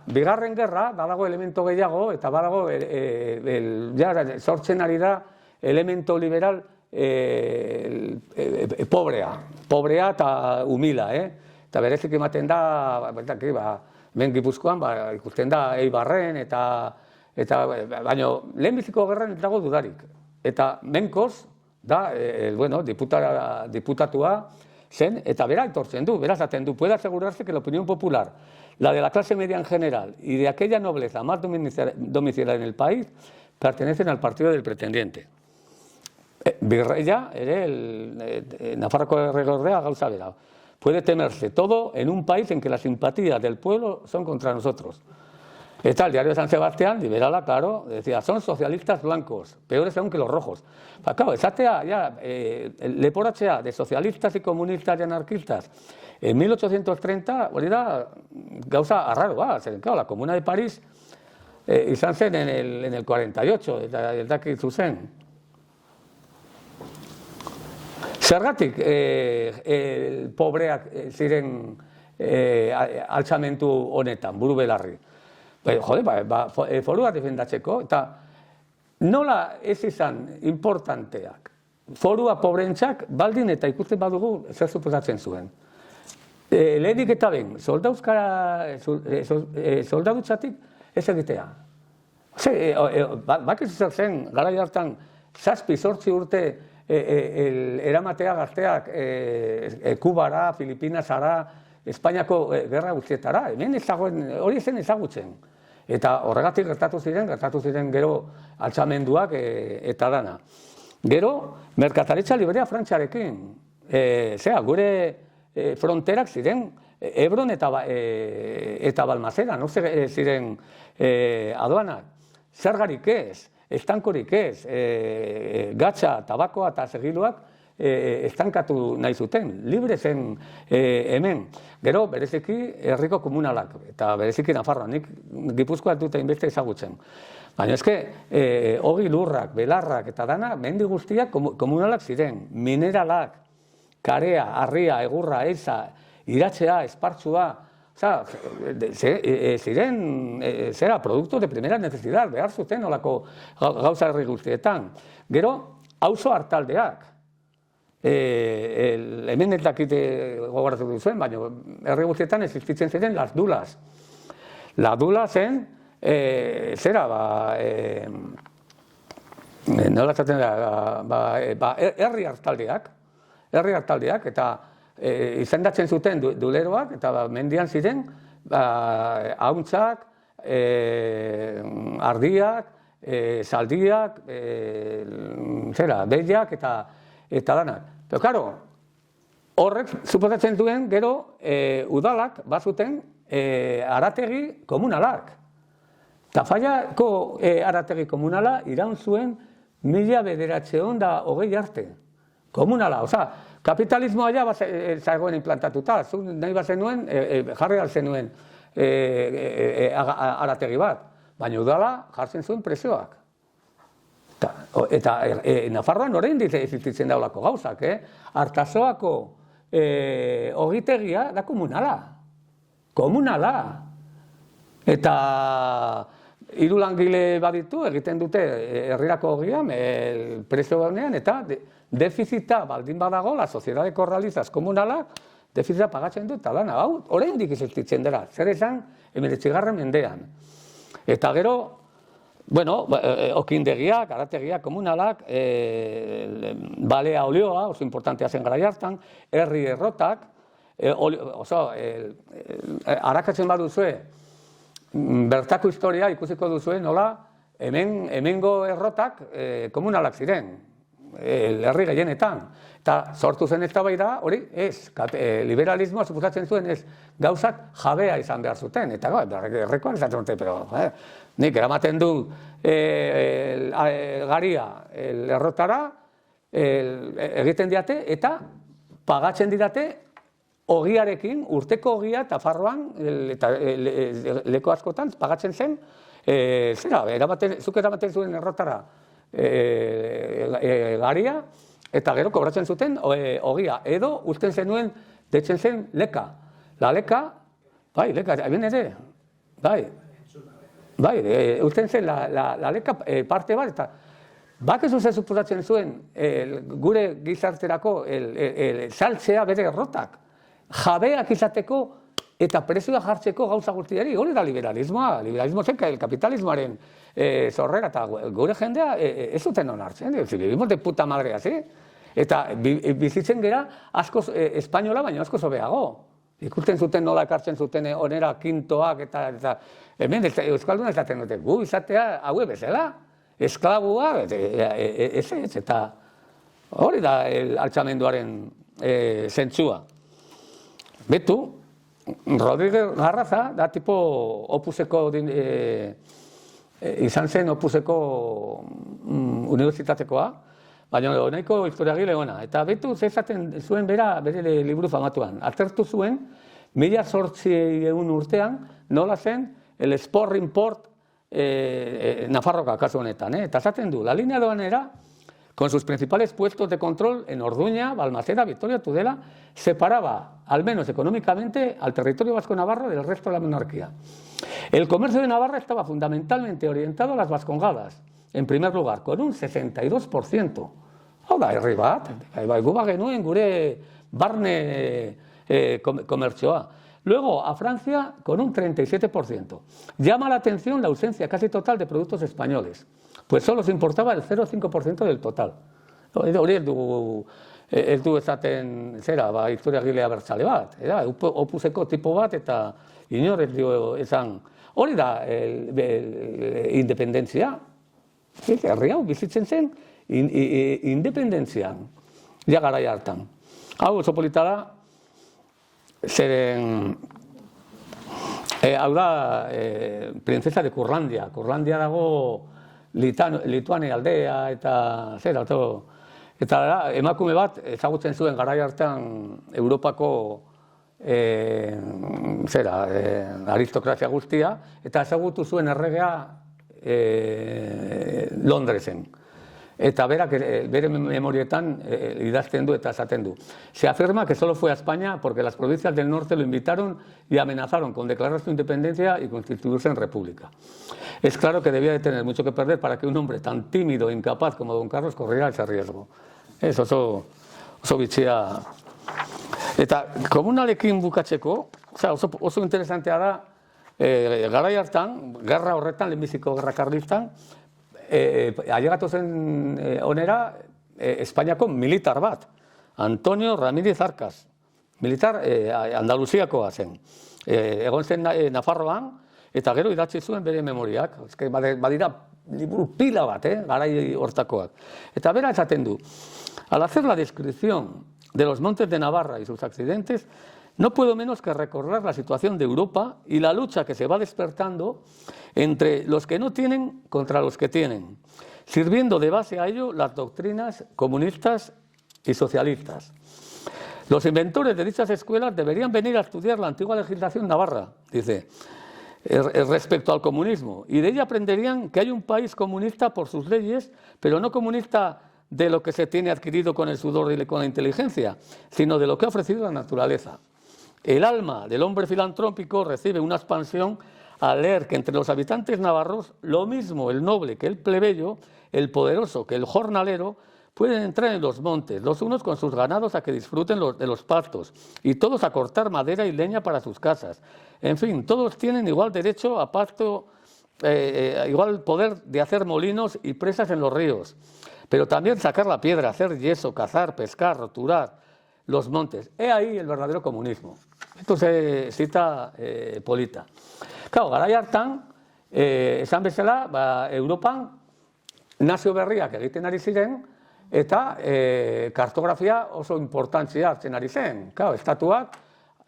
bigarren gerra, badago elemento gehiago, eta badago, sortzen ari da elemento liberal pobrea eta humila, eta berezik ematen da, ben Gipuzkoan, ikusten da Eibarren, baina lehenbiziko gerran dago dudarik. Eta Menkos, da, diputatua zen, eta bera etortzen du, bera esaten du, puede asegurarse que la opinión popular, la de la clase media en general y de aquella nobleza más domiciliada en el país, pertenecen al partido del pretendiente. Virreia, Nafarroko erregordea gauza bera. Puede temerse todo en un país en que las simpatías del pueblo son contra nosotros. Eta el diario de San Sebastián, liberala, claro, decía, son socialistas blancos, peores aún que los rojos. Claro, esatea, leporatzea de socialistas y comunistas y anarquistas, en 1830, hori da, gauza arraroa, claro, la Comuna de París izan zen en el 48, eta dakizu zen. Zergatik pobreak ziren altzamentu honetan, buru belarri. Forua defendatzeko, eta nola ez izan importanteak. Forua pobrentzak baldin eta ikusten badugu zer suposatzen zuen. Lehenik eta ben, soldadutzatik ez egitea. Bakiz zer zen, garai hartan, 7-8 urte eramatea gazteak Kubara, Filipinasara, Espainiako gerra guztietara, hemen hori zen ezagutzen. Eta horregatik gertatu ziren gero altzamenduak eta dana. Gero, merkataritza librea Frantziarekin. Gure fronterak ziren Ebron eta Balmazeda, no ziren aduanak. Zergarik ez, estankorik ez, gatza, tabakoa eta segiluak estankatu nahi zuten, libre zen hemen. Gero, bereziki herriko komunalak, eta bereziki Nafarroa, nik Gipuzkoa dut hainbeste ezagutzen. Baina eske, ogi lurrak, belarrak eta dana, mendi guztiak komunalak ziren, mineralak, karea, harria, egurra, eiza, iratzea, espartzua, ziren, produktu de primera necesidad, behar zuten olako gauza herri guztietan. Gero, auzo hartaldeak, hemen ez dakite gogoratu duzuen, baina herri guztietan existitzen ziren las dulas. La dula zen, nola esaten da, herri hartaldeak, eta izendatzen zuten duleroak, eta mendian ziren, ahuntzak, ardiak, zaldiak, behiak, eta lanak. Pero, claro, horrek, suposatzen duen, gero, udalak, bazuten, arategi komunalak. Tafallako arategi komunala iraun zuen 1920 arte. Komunala, oza, kapitalismoa ja zagoen implantatuta, zu nahi bat zenuen, jarri zenuen arategi bat, baina udala jartzen zuen prezioak. Eta Nafarroan oraindik existitzen daulako gauzak, Artazoako ogitegia da komunala. Komunala. Eta 3 langile baditu egiten dute herrirako ogian, prezio honean, eta defizita baldin badago, la sociedade corralizas komunalak, defizita pagatzen du, eta lana, hau, oraindik existitzen dela, zer esan, 19. mendean. Eta gero, bueno, okindegiak, arategiak, komunalak, balea olioa, oso importantea zen garai hartan, herri errotak, arakatzen baduzue, bertako historia ikusiko duzue nola hemengo errotak komunalak ziren, herri gehienetan. Eta sortu zen eztabaida hori ez, liberalismoa suposatzen zuen ez, gauzak jabea izan behar zuten. Eta errekoak izaten dute, pero nik eramaten du garia errotara, egiten diate eta pagatzen didate ogiarekin, urteko ogia Nafarroan eta leku askotan pagatzen zen, zuk eramaten zuen errotara garia, eta gero kobratzen zuten ogia, edo uzten zenuen, deitzen zen leka. La leka, leka, hemen ere, uzten zen la leka parte bat, eta bakezu ze suposatzen zuen gure gizarterako saltzea bere errotak. Jabeak izateko eta prezioa jartzeko gauza guztiari, hori da liberalismoa. Liberalismo zen kapitalismoaren zorrera, eta gure jendea ez zuten onartzen. Vivimos de puta madre, así. Eta bizitzen gera askoz espainola, baina askoz hobeago. Ikusten zuten nola ekartzen zuten onera kintoak, eta hemen euskalduna izaten dute, gu izatea haue bezala, esklabua, ez, eta hori da altxamenduaren zentzua. Betu, Rodríguez Garraza, da tipo opuseko, izan zen opuseko unibertsitatekoa, baina nahiko historiagile ona. Eta betu, zezaten zuen bere liburu famatuan. Atertu zuen, 1800 urtean, nola zen, el sport import Nafarroka kasu honetan. Eta esaten du, la línea aduanera, con sus principales puestos de control en Orduña, Balmaseda, Vitoria, Tudela, separaba, al menos económicamente, al territorio vasco-navarro del resto de la monarquía. El comercio de Navarra estaba fundamentalmente orientado a las vascongadas, en primer lugar, con un 62%. Hau da, herri bat, guba genuen gure barne komertzioa. Luego, a Francia, con un 37%. Llama la atención la ausencia casi total de productos españoles, pues solo se importaba el 0,5% del total. Hori ez du esaten zera, historiagile abertzale bat, opuseko tipo bat, eta inor ez dio esan. Hori da independentzia. Herri hau bizitzen zen independentzian, ja garai hartan. Hau oso polita da, zeren, hau da, princesa de Kurlandia. Kurlandia dago Lituania aldea, eta zera, eta emakume bat ezagutzen zuen garai hartan Europako aristokrazia guztia, eta ezagutu zuen erregea Londresen. Eta berak bere memorietan idazten du eta esaten du. Se afirma que solo fue a España porque las provincias del norte lo invitaron y amenazaron con declarar su independencia y constituirse en república. Es claro que debía de tener mucho que perder para que un hombre tan tímido e incapaz como don Carlos corriera ese riesgo. Ez oso bitxia. Eta komunalekin bukatzeko, oso interesantea da, garai hartan, gerra horretan, lehenbiziko gerra karlistan, ailegatu zen onera Espainiako militar bat, Antonio Ramírez Arcas, militar Andaluziakoa zen. Egon zen Nafarroan, eta gero idatzi zuen bere memoriak. Badira liburu pila bat, garai hortakoak. Eta bera esaten du, al hacer la descripción de los montes de Navarra y sus accidentes, no puedo menos que recordar la situación de Europa y la lucha que se va despertando entre los que no tienen contra los que tienen, sirviendo de base a ello las doctrinas comunistas y socialistas. Los inventores de dichas escuelas deberían venir a estudiar la antigua legislación navarra, dice, respecto al comunismo, y de ella aprenderían que hay un país comunista por sus leyes, pero no comunista de lo que se tiene adquirido con el sudor y con la inteligencia, sino de lo que ha ofrecido la naturaleza. El alma del hombre filantrópico recibe una expansión al leer que entre los habitantes navarros, lo mismo el noble que el plebeyo, el poderoso que el jornalero, pueden entrar en los montes, los unos con sus ganados a que disfruten de los pastos, y todos a cortar madera y leña para sus casas. En fin, todos tienen igual derecho a pasto, igual poder de hacer molinos y presas en los ríos, pero también sacar la piedra, hacer yeso, cazar, pescar, roturar los montes. He ahí el verdadero comunismo. Esto se cita Polita. Claro, garai hartan, esan bezala, Europan nazio berriak egiten ari ziren, eta kartografia oso importantzia hartzen ari zen. Claro, estatuak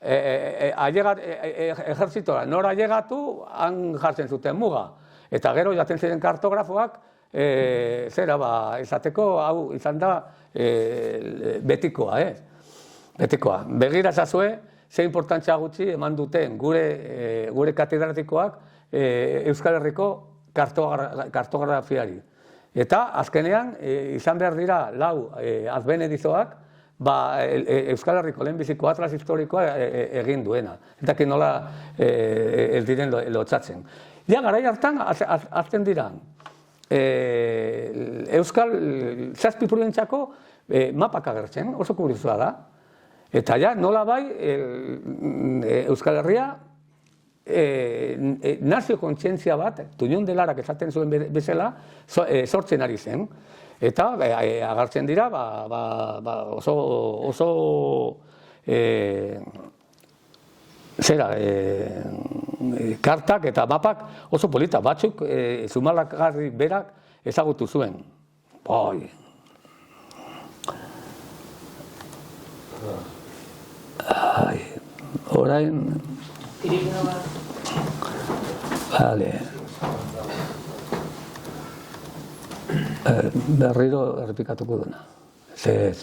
ejertzitora nora ailegatu, han jartzen zuten muga. Eta gero jaten ziren kartografoak, esateko, hau izan da betikoa, betikoa. Begira ezazue, ze importantzia gutxi eman duten gure katedratikoak Euskal Herriko kartografiari. Eta azkenean izan behar dira lau azbenedizoak Euskal Herriko lehenbiziko atlas historikoa egin duena. Eta nola ez diren lotxatzen. Ja, garai hartan azten dira Euskal zazpi provintzako mapak agertzen, oso kuriosoa da. Eta ja, nola bai Euskal Herria nazio kontzientzia bat, Tuñón de Larak esaten zuen bezala, sortzen ari zen. Eta agertzen dira oso kartak eta mapak oso polita, batzuk Zumalakari berak ezagutu zuen. Bai. Orain... Vale. Berriro errepikatuko duna. Ez.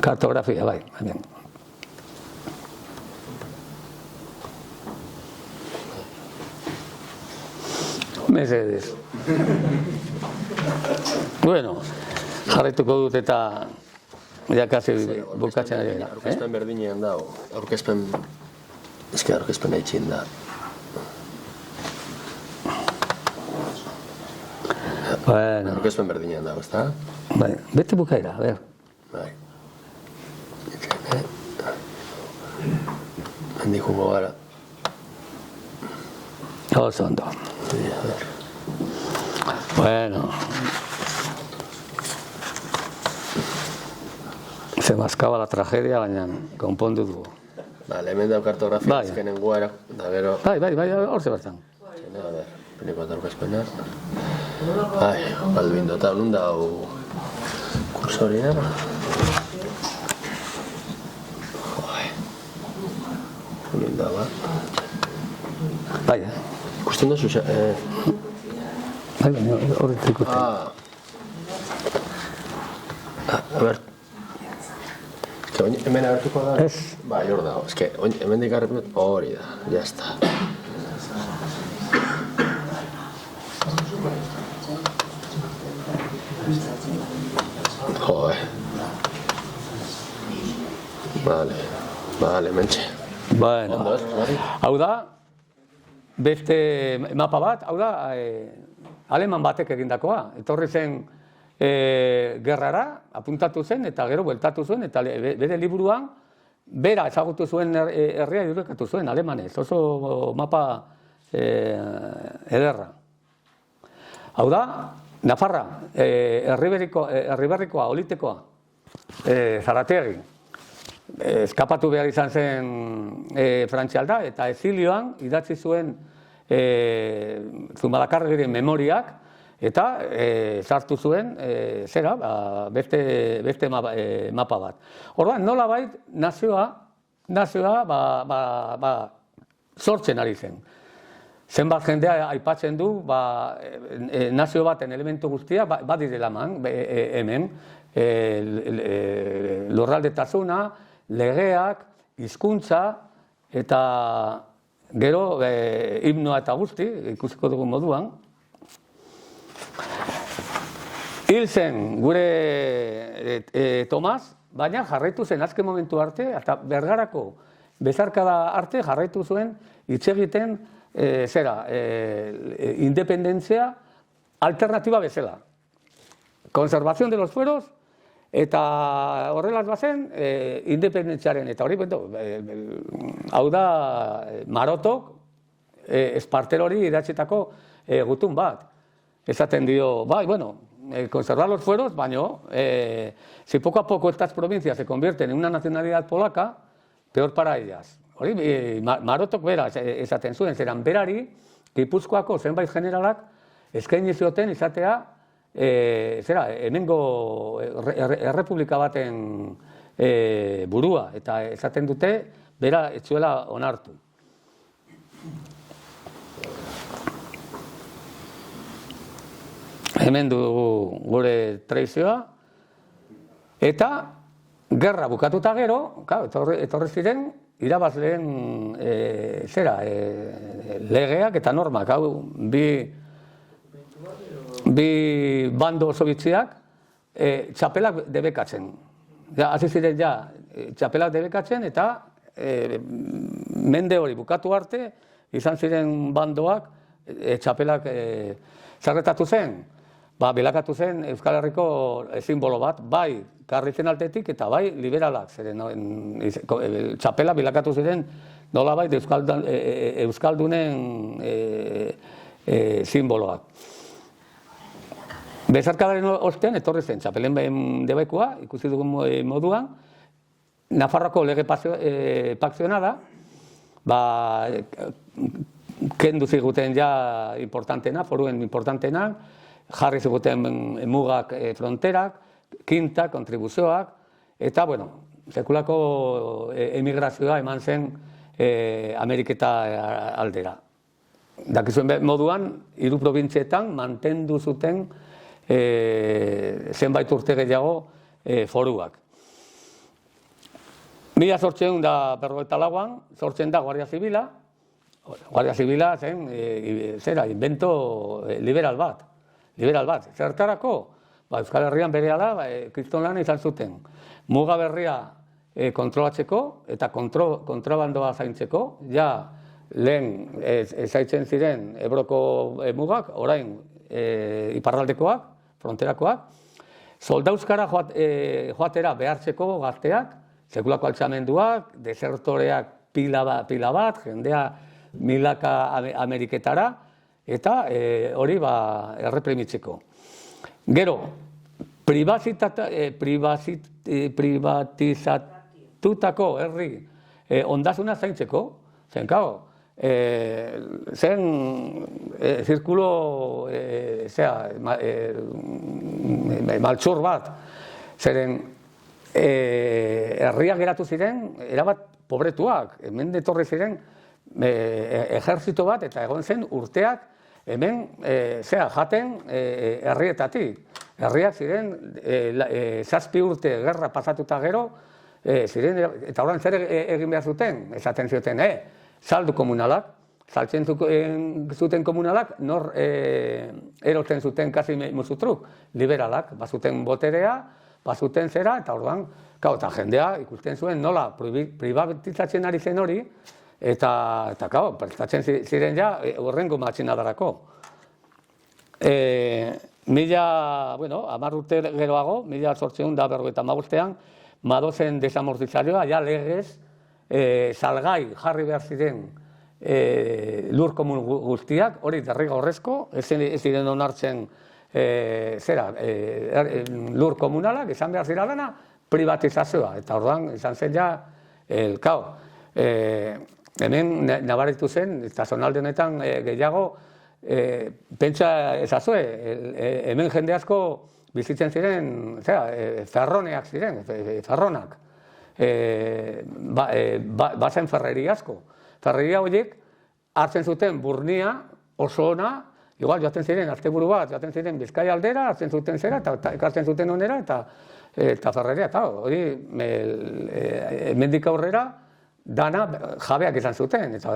Kartografia, bai. Mesedez. Bueno, jarraituko dut eta ja kasi bukatzen ari gara. Aurkezpen berdinean dago, aurkezpen haitxin da. Bueno. Aurkezpen berdinean dago, ezta? Bai, bete bukaira, a ber. Bai. Handik jungo gara. Oso ondo. Bueno. Se mascaba la tragedia, baina konpondu dugu. Bale, hemen dau kartografia azkenen guara, da gero... Bai, hor zebertan. A ber, peneko eta aurkezpena. Ai, balduin dota, nun dau kursoria. Joe. Nun dau, Bai, ikusten dozu, bai, horretik ikusten. A ber, hemen agertuko da? Ez. Bai, hor dago. Ez que, hemen dikarrepet hori da, jazta. Joe. Vale, mentxe. Bueno, hau da, beste mapa bat, hau da, aleman batek egindakoa. Etorri zen gerrara, apuntatu zen, eta gero bueltatu zuen, eta bere liburuan bera ezagutu zuen herria irudikatu zuen, alemanez, oso mapa ederra. Hau da, Nafarra, Erriberrikoa, Olitekoa, Zarategi, eskapatu behar izan zen Frantzialda, eta exilioan idatzi zuen Zumalakarregiren memoriak, eta sartu zuen beste mapa bat. Orduan, nolabait nazioa sortzen ari zen. Zenbat jendea aipatzen du, nazio baten elementu guztia badirela hemen, lurraldetasuna, legeak, hizkuntza eta gero himnoa eta guzti, ikusiko dugun moduan. Hil zen gure Tomas, baina jarraitu zen azken momentu arte, eta Bergarako bezarkada arte jarraitu zuen hitz egiten independentzia alternatiba bezala. Konservación de los fueros, eta horrelaz bazen independentziaren, eta hori, hau da Marotok, Esparterori idatzetako gutun bat. Esaten dio, conservar los fueros, baino, si poco a poco estas provincias se convierten en una nacionalidad polaca, peor para ellas. Hori, Marotok bera esaten zuen, zeran berari, Gipuzkoako zenbait generalak eskaini zioten izatea, hemengo errepublika baten burua, eta esaten dute, bera ez zuela onartu. Hemen dugu gure traizioa, eta gerra bukatuta gero, etorri ziren, irabazleen legeak eta normak, bi bando sobitziak txapelak debekatzen. Hasi ziren txapelak debekatzen eta mende hori bukatu arte, izan ziren bandoak txapelak zerretatu zen. Bilakatu zen Euskal Herriko sinbolo bat, bai Karritzen altetik eta bai liberalak, zeren txapela bilakatu ziren nolabait Euskaldunen sinboloak. Bezarkadaren ostean etorri zen txapelen debaikua, ikusi dugun moduan, Nafarroako lege pakzionada, kendu ziguten ja importantena, foruen importantena, jarri ziguten mugak fronterak, kinta, kontribuzioak, eta, sekulako emigrazioa eman zen Ameriketa aldera. Dakizuen moduan, 3 probintzietan mantendu zuten zenbait urte gehiago foruak. 1854an sortzen da Guardia Zibila. Guardia Zibila zen, invento liberal bat. Zertarako? Euskal Herrian berehala kriston lan izan zuten. Muga berria kontrolatzeko eta kontrabandoa zaintzeko, lehen ezaitzen ziren Ebroko mugak, orain iparraldekoak, fronterakoak, soldauskara joatera behartzeko gazteak, sekulako altxamenduak, desertoreak pila bat, jendea milaka Ameriketara, eta hori erreprimitzeko. Gero, privatizatutako herri ondasuna zaintzeko, zen zirkulo maltsur bat, zeren herriak geratu ziren, erabat pobretuak, hemen detorri ziren ejerzito bat, eta egon zen urteak hemen jaten herrietatik. Herriak ziren 7 urte gerra pasatuta gero, eta orain zer egin behar zuten? Esaten zuten, saldu komunalak, saltzen zuten komunalak, nor erotzen zuten kasi musutruk, liberalak, bazuten boterea, bazuten zera, eta orduan, eta jendea ikusten zuen nola privatizatzen ari zen hori, eta prestatzen ziren horrengo matxinadarako. 1000 urte geroago, 1855ean, madozen desamortizazioa, ja legez, salgai jarri behar ziren lur komun guztiak, hori derrigorrezko, ez ziren onartzen lur komunalak, izan behar zira dena, privatizazioa, eta orduan izan zen ja, hemen nabaritu zen, eta zonalde honetan gehiago, pentsa ezazue, hemen jende asko bizitzen ziren, ferroneak ziren, ferronak, bazen ferreri asko. Ferreria horiek hartzen zuten burnia oso ona, igual joaten ziren asteburu bat, joaten ziren Bizkaia aldera, hartzen zuten zera, eta ekartzen zuten onera, eta ferreria, eta hori, hemendik aurrera, dana jabeak izan zuten, eta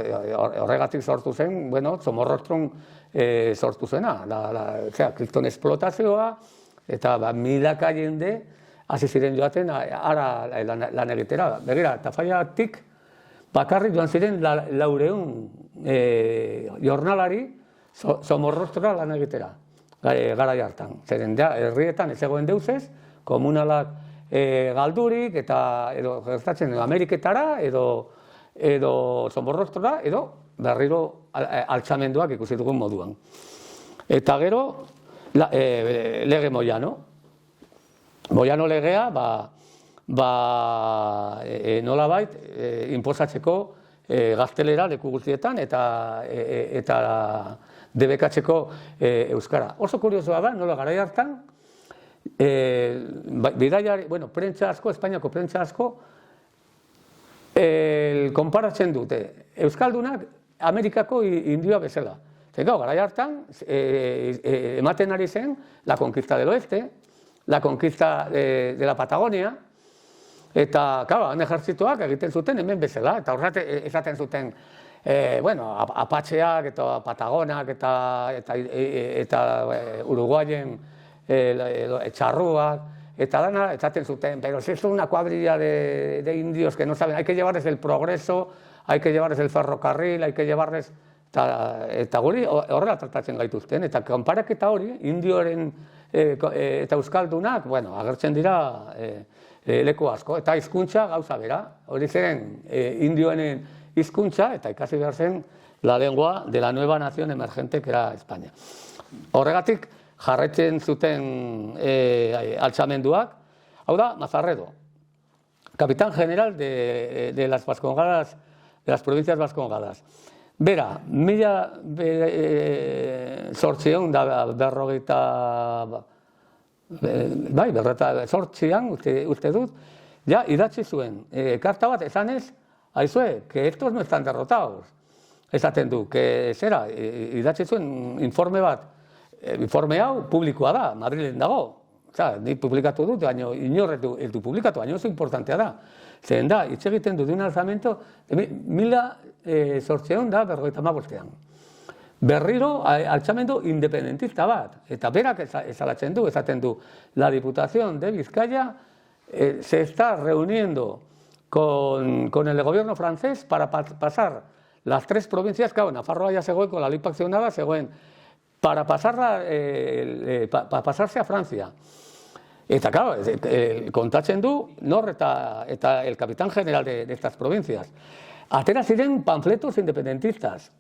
horregatik sortu zen, Zomorrostron sortu zena, kriston esplotazioa, eta milaka jende hasi ziren joaten ara lan egitera. Begira, Tafaiatik bakarrik joan ziren 400 jornalari Zomorrostra lan egitera, garai hartan. Zeren herrietan ez zegoen deusez, komunalak galdurik, eta edo gertatzen Ameriketara, edo Zomorrostra, edo berriro altxamenduak ikusi dugun moduan. Eta gero, lege Moyano. Moyano legea, nolabait, inposatzeko gaztelera leku guztietan eta debekatzeko euskara. Oso kuriosoa da, nola garai hartan, bidaiari, prentsa asko, Espainiako prentsa asko, konparatzen dute. Euskaldunak Amerikako indioa bezala. Garai hartan, ematen ari zen la conquista del oeste, la conquista de la Patagonia, eta, han ejertzituak egiten zuten hemen bezala, eta horretak esaten zuten, apatxeak eta patagonak eta Uruguayen txarruak, eta dana esaten zuten, pero si es una cuadrilla de indios que no saben, hay que llevarles el progreso, hay que llevarles el ferrocarril, hay que llevarles... Eta guri horrela tratatzen gaituzten, eta konparaketa hori, indioaren eta euskaldunak, agertzen dira leku asko, eta hizkuntza gauza bera, hori ziren indioenen hizkuntza, eta ikasi behar zen la lengua de la nueva nación emergente que era España. Horregatik jarraitzen zuten altxamenduak, hau da, Mazarredo, capitán general de las Vascongadas, de las provincias vascongadas. Bera, 1800 berrogeita uste dut, ja idatzi zuen, karta bat esanez, aizue, que estos no están derrotados. Esaten du, que zera, idatzi zuen informe bat, informe hau publikoa da, Madrilen dago. Ni publikatu dut, baina inorret du publikatu, baina oso importantea da. Zeren da, hitz egiten du de un alzamiento, 1855. Berriro altxamendu independentista bat. Eta berak esaten du, la Diputación de Vizcaya se está reuniendo con el gobierno francés para pasar las tres provincias, claro, Nafarroa ya zegoen, con la ley paccionada zegoen, para pasarse a Francia. Eta, claro, kontatzen du, nor eta el capitán general de estas provincias. Atera ziren panfletos independentistas.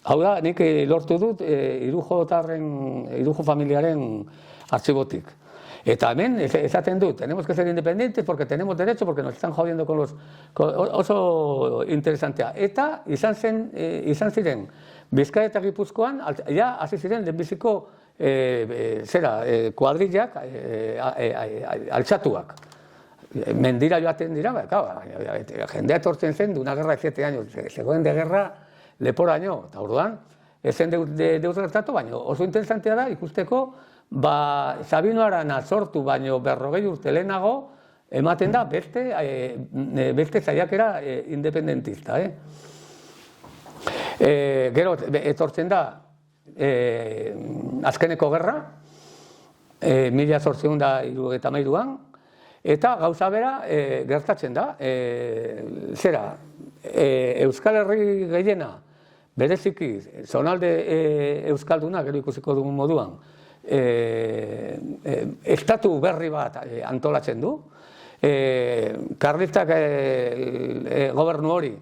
Hau da, nik lortu dut Irujo familiaren artxibotik. Eta hemen esaten dut, tenemos que ser independientes porque tenemos derecho, porque nos están jodiendo con los... Oso interesantea. Eta izan ziren, Bizkaia eta Gipuzkoan, ja, hasi ziren lehenbiziko kuadrillak altxatuak. Mendira joaten dira, jendea etortzen zen, una guerra de 7 años, zegoen de guerra leporaino, eta orduan, ezen deuz gertatu, baina oso interesantea da ikusteko, Sabino Arana sortu baino 40 urte lehenago, ematen da beste saiakera independentista. Gero etortzen da azkeneko gerra, 1873an, eta gauza bera gertatzen da, Euskal Herri gehiena, bereziki, zonalde euskalduna, gero ikusiko dugun moduan, estatu berri bat antolatzen du, Karlistak gobernu hori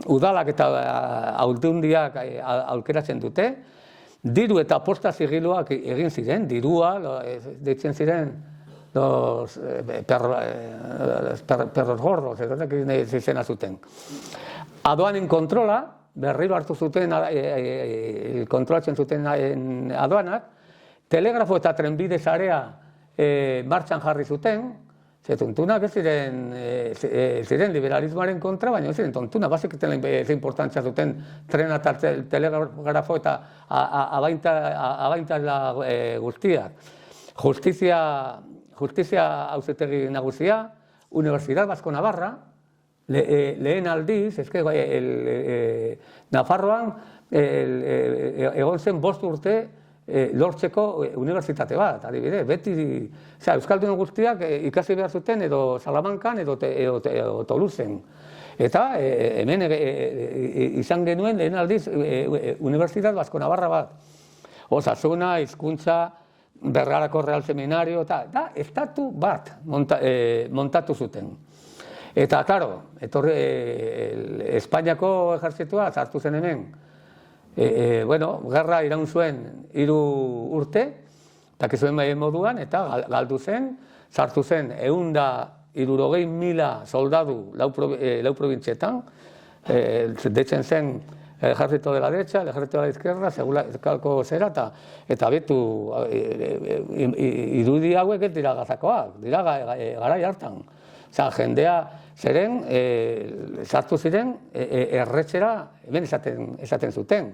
udalak eta aldundiak aukeratzen dute, diru eta posta zigiluak egin ziren, dirua, deitzen ziren, los perros gordos, izena zuten. Aduanen kontrola, berriro hartu zuten, kontrolatzen zuten aduanak, telegrafo eta trenbide sarea martxan jarri zuten, ze tontunak ez ziren liberalismoaren kontra, baina ez ziren tontuna, bazekiten ze importantzia zuten trena eta telegrafo eta abainta guztiak. Justizia auzitegi nagusia, Universidad Vasco Navarra, lehen aldiz, Nafarroan egon zen 5 urte lortzeko unibertsitate bat, adibide, beti, euskaldun guztiak ikasi behar zuten edo Salamankan edo Toulousen. Eta hemen izan genuen lehen aldiz Universidad Vasco Navarra bat. Osasuna, hizkuntza, Bergarako Real Seminario, eta estatu bat montatu zuten. Eta, klaro, Espainiako ejertzitua sartu zen hemen. Gerra iraun zuen 3 urte, dakizuen moduan, eta galdu zen, sartu zen 160.000 soldadu lau probintzietan, deitzen zen el ejército de la derecha, el ejército de la izquierda, segulako zera, eta betu irudi hauek ez dira gazakoak, dira garai hartan. Jendea zeren, sartu ziren, erretxera, hemen esaten zuten.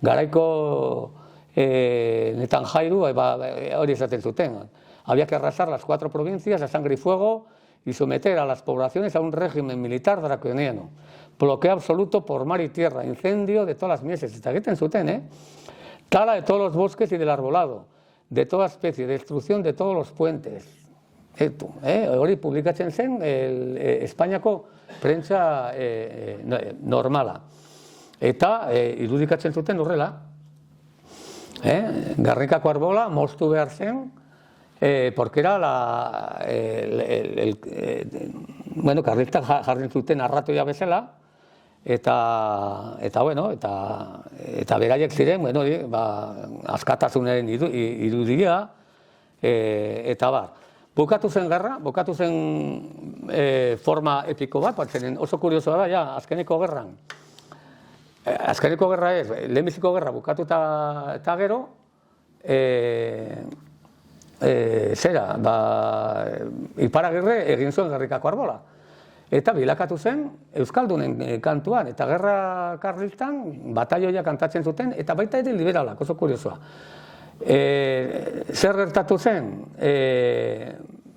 Garaiko netan jairu, hori esaten zuten. Había que arrasar las 4 provincias a sangre y fuego y someter a las poblaciones a un régimen militar draconiano. Bloqueo absoluto por mar y tierra, incendio de todas las mieses. Eta egiten zuten, tala de todos los bosques y del arbolado, de toda especie, destrucción de todos los puentes. Hori publikatzen zen Espainiako prentsa normala. Eta irudikatzen zuten horrela. Garnikako arbola moztu behar zen, porque era karlistak jarri zuten arratoia bezala, eta beraiek ziren, askatasunaren irudia, eta bar. Bukatu zen gerra, bukatu zen forma epiko bat, oso kuriosoa da, ja, azkeneko gerran. Azkeneko gerra ez, lehenbiziko gerra bukatu eta gero, Iparagirre egin zuen Gernikako arbola. Eta bilakatu zen Euskaldunen kantuan, eta gerra karlistan batalloia kantatzen zuten, eta baita ere liberalak, oso kuriosoa. Zer gertatu zen,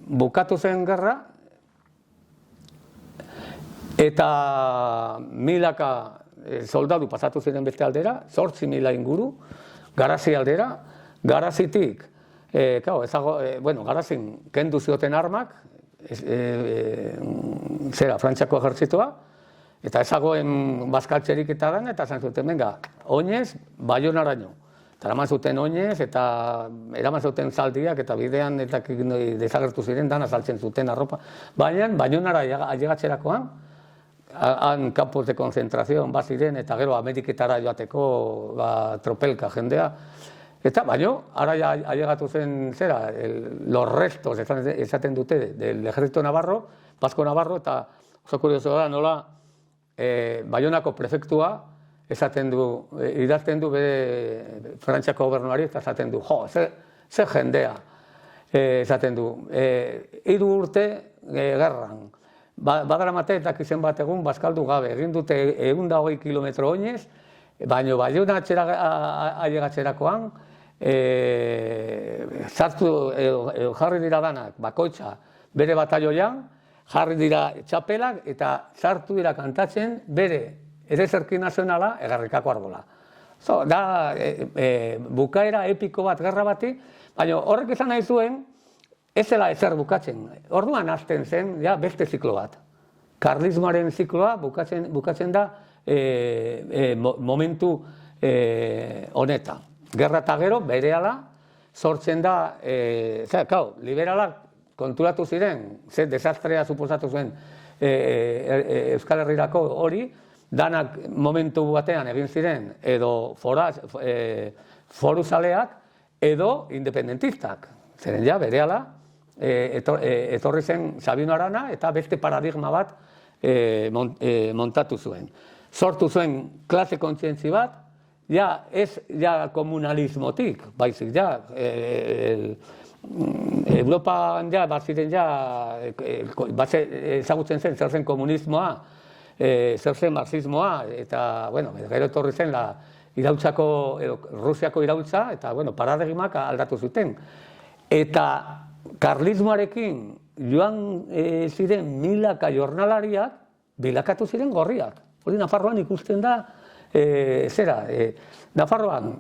bukatu zen gerra, eta milaka soldadu pasatu ziren beste aldera, 8.000 inguru, Garazi aldera, Garazitik, Garazin kendu zioten armak, Frantziako ejertzitoa, eta ezagoen bazkaltzerik eta dana, eta zan zuten, oinez, Baionaraino. Eta eraman zuten oinez, eta eraman zuten zaldiak, eta bidean desagertu ziren, dana saltzen zuten arropa. Baina, Baionara ailegatzerakoan, han campos de concentración baziren, eta gero Ameriketara joateko tropelka jendea. Eta baino, ara ailegatu zen los restos, esaten dute, del ejército navarro, Vasco Navarro, eta oso kurioso da, nola, Baionako prefektua, idazten du bere Frantziako gobernuari, eta esaten du, ze jendea, esaten du, 3 urte gerran, badaramate eta izen bat egun bazkaldu gabe, egin dute 120 kilometro oinez, baino Baiona ailegatzerakoan, jarri dira danak, bakoitza bere batalloian, jarri dira txapelak eta sartu dira kantatzen bere ereserki nazionala Gernikako arbola. Da bukaera epiko bat gerra bati, baina horrek esan nahi zuen, ez zela ezer bukatzen. Orduan hasten zen beste ziklo bat. Karlismoaren zikloa bukatzen da momentu honetan. Gerra eta gero, berehala, sortzen da, liberalak konturatu ziren, ze desastrea suposatu zuen Euskal Herrirako hori, danak momentu batean egin ziren edo foruzaleak edo independentistak. Zeren ja, berehala, etorri zen Sabino Arana eta beste paradigma bat montatu zuen. Sortu zuen klase kontzientzi bat, ja ez ja komunalismotik, baizik ja, Europan ja, baziren ja, ezagutzen zen zer zen komunismoa, zer zen marxismoa, eta, bueno, gero etorri zen iraultzako, Rusiako iraultza, eta, bueno, paradigmak aldatu zuten. Eta karlismoarekin joan ziren milaka jornalariak, bilakatu ziren gorriak. Hori Nafarroan ikusten da, Nafarroan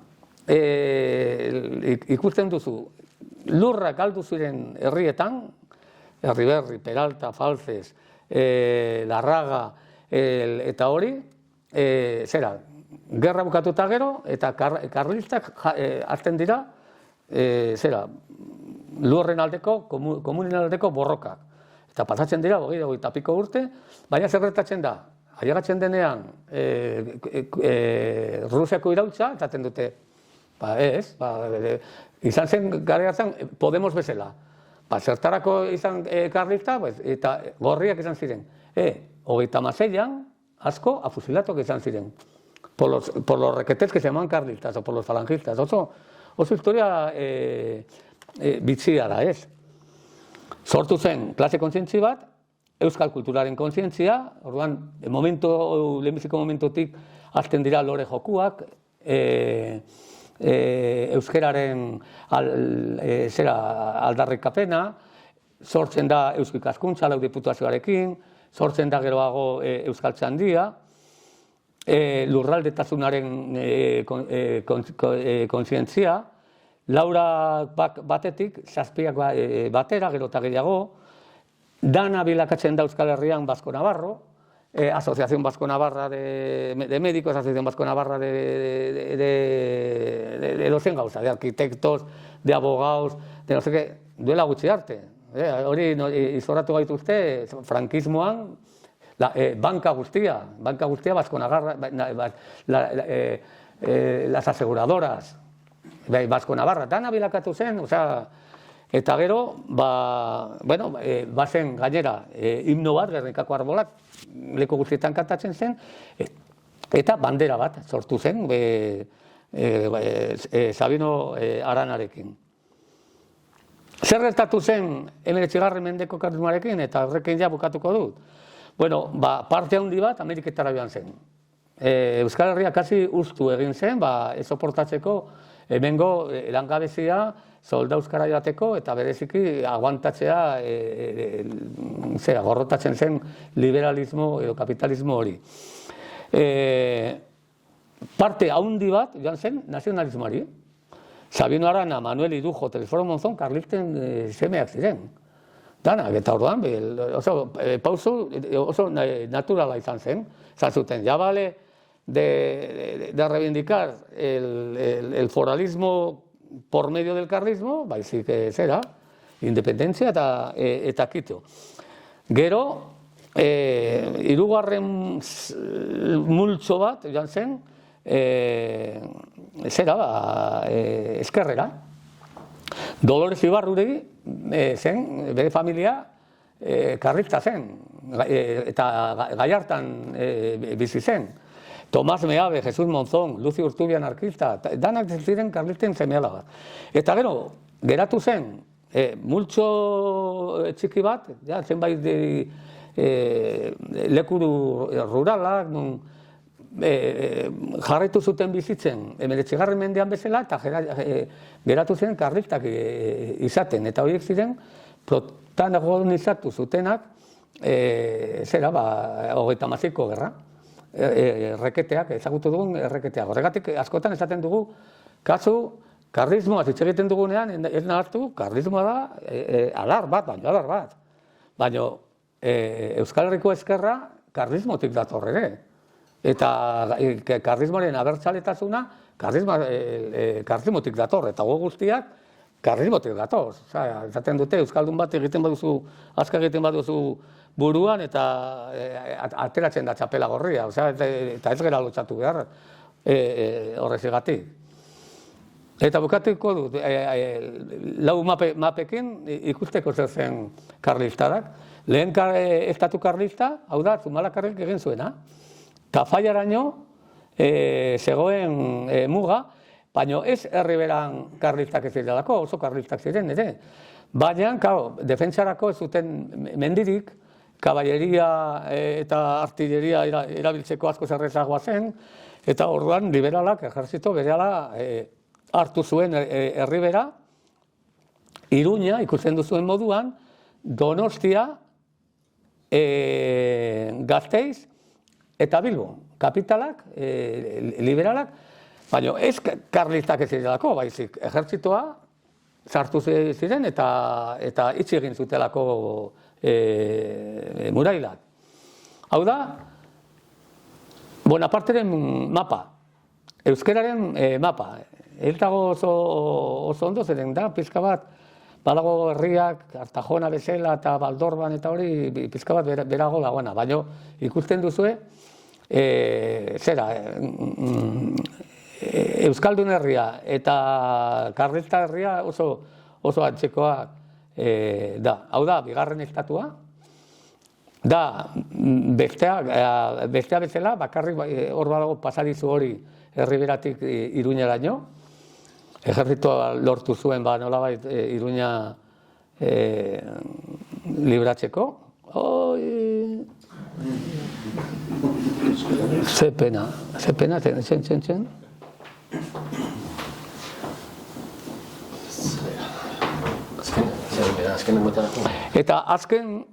ikusten duzu, lurrak galdu ziren herrietan, Erriberri, Peralta, Falces, Larraga, eta hori, gerra bukatuta gero, eta karlistak hasten dira, lurren aldeko, komunen aldeko borrokak. Eta pasatzen dira, 20 piko urte, baina zer gertatzen da, ailegatzen denean Rusiako iraultza, esaten dute, izan zen gara hartzen Podemos bezala. Zertarako izan karlista, eta gorriak izan ziren. 36an, asko, afusilatok izan ziren. Por los requetes que se llaman carlistas, o por los falangistas. Oso historia bitxia da, ez? Sortu zen klase kontzientzi bat, euskal kulturaren kontzientzia, orduan, lehenbiziko momentutik hasten dira lore jokuak, euskeraren aldarrikapena, sortzen da eusko ikaskuntza lau diputazioarekin, sortzen da geroago euskaltzaindia, lurraldetasunaren kontzientzia, Laura batetik, zazpiak batera, gero eta gehiago, dana bilakatzen da Euskal Herrian Basko Navarro, Asociación Vasco Navarra de Médicos, Asociación Vasco Navarra de dozen gauza, de arquitectos, de abogados, de no sé qué, duela gutxi arte. Hori izorratu gaituzte, frankismoan, banka guztia Vasco Navarra, las aseguradoras, Basko Navarra, dana bilakatu zen, eta gero, bazen gainera, himno bat, Gernikako Arbolak, leku guztietan kantatzen zen, eta bandera bat sortu zen, Sabino Aranarekin. Zer gertatu zen 19. mendeko karlismoarekin, eta horrekin ja bukatuko dut? Parte handi bat Ameriketara joan zen. Euskal Herria kasi ustu egin zen, ez soportatzeko, hemengo langabezia, solda euskara joateko, eta bereziki aguantatzea, gorrotatzen zen liberalismo edo kapitalismo hori. Parte handi bat joan zen nazionalismoari. Sabino Arana, Manuel Irujo, Telesforo Monzón, karlisten semeak ziren. Danak, eta orduan, pauso oso naturala izan zen. Zazuten, ja bale de reivindicar el foralismo por medio del carlismo, baizik independentzia eta kito. Gero, hirugarren multzo bat, joan zen, eskerrera. Dolores Ibarruri zen, bere familia karlista zen, eta Gallartan bizi zen. Tomás Meave, Jesus Monzón, Lucio Urtubia anarkista, danak ziren karlisten seme-alaba. Eta gero, geratu zen, multzo txiki bat, zenbait leku ruralak, jarraitu zuten bizitzen 19. mendean bezala, eta geratu zen karlistak izaten. Eta horiek ziren, protagonizatu zutenak, 36ko gerra. Erreketeak, ezagutu dugun erreketeak. Horregatik, askotan esaten dugu, kasu, karlismoa hitz egiten dugunean, ez nahartu, karlismoa da adar bat. Baina Euskal Herriko ezkerra karlismotik dator ere. Eta karlismoaren abertzaletasuna karlismotik dator. Eta guztiak karlismotik gatoz. Esaten dute, euskaldun bat egiten baduzu, azkar egiten baduzu buruan, eta ateratzen da txapela gorria, eta ez gara lotxatu behar horrezigatik. Eta bukatuko dut, lau mapekin ikusteko zer zen karlistadak. Lehen estatu karlista, hau da, Zumalakarrek egin zuena. Tafallaraino zegoen muga, baina ez herriberan karlistak ez zirelako, oso karlistak ziren, ere. Baina, defentsarako ez zuten mendirik, kaballeria eta artilleria erabiltzeko asko zerrezagoa zen, eta orduan liberalak, ejerzito berehala hartu zuen herribera, Iruña, ikusten duzuen moduan, Donostia, Gasteiz eta Bilbo, kapitalak, liberalak, baina ez karlistak ez zirelako, baizik, ejertzitoa sartu ziren eta itxi egin zutelako murailak. Hau da, Bonaparteren mapa, euskararen mapa, ez dago oso ondo zeren da, pizka bat, badago herriak, Artajona bezala eta Baldorban eta hori, pizka bat berago dagoena, baina ikusten duzue, Euskaldun herria eta karlista herria oso antzekoa da. Hau da, bigarren estatua, da bestea bezala, bakarrik hor badago pasadizu hori herriberatik Iruñaraino, ejertzitoa lortu zuen, nolabait Iruña libratzeko. Ze pena, txen. Eta azken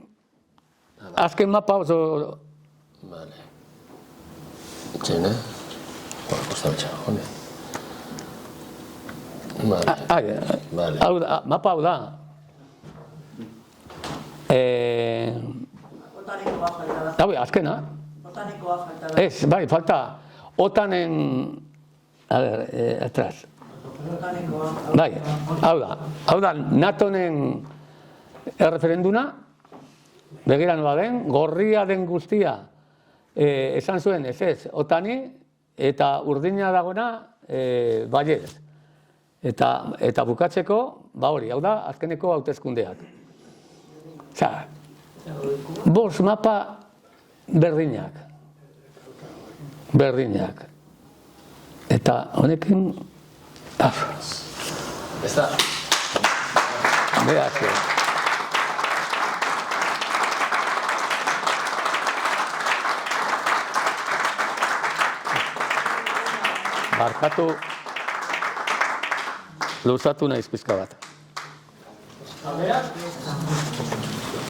mapa oso... Vale. Txene? Kostabetxa, jone. Mapa hau da. Botanikoa falta da. Azkena. Botanikoa falta da. Ez, bai, falta. Otanen... A ver, atrás. Botanikoa. Bai, hau da, NATOnen erreferenduna, begira nola den, gorria den guztia, esan zuen, ez, otani, eta urdina dagoena, baiez. Eta bukatzeko, hori, hau da, azkeneko hauteskundeak. Bost mapa berdinak. Eta honekin... Ez da. Beazio. Barkatu, luzatu naiz pizka bat. Alderak?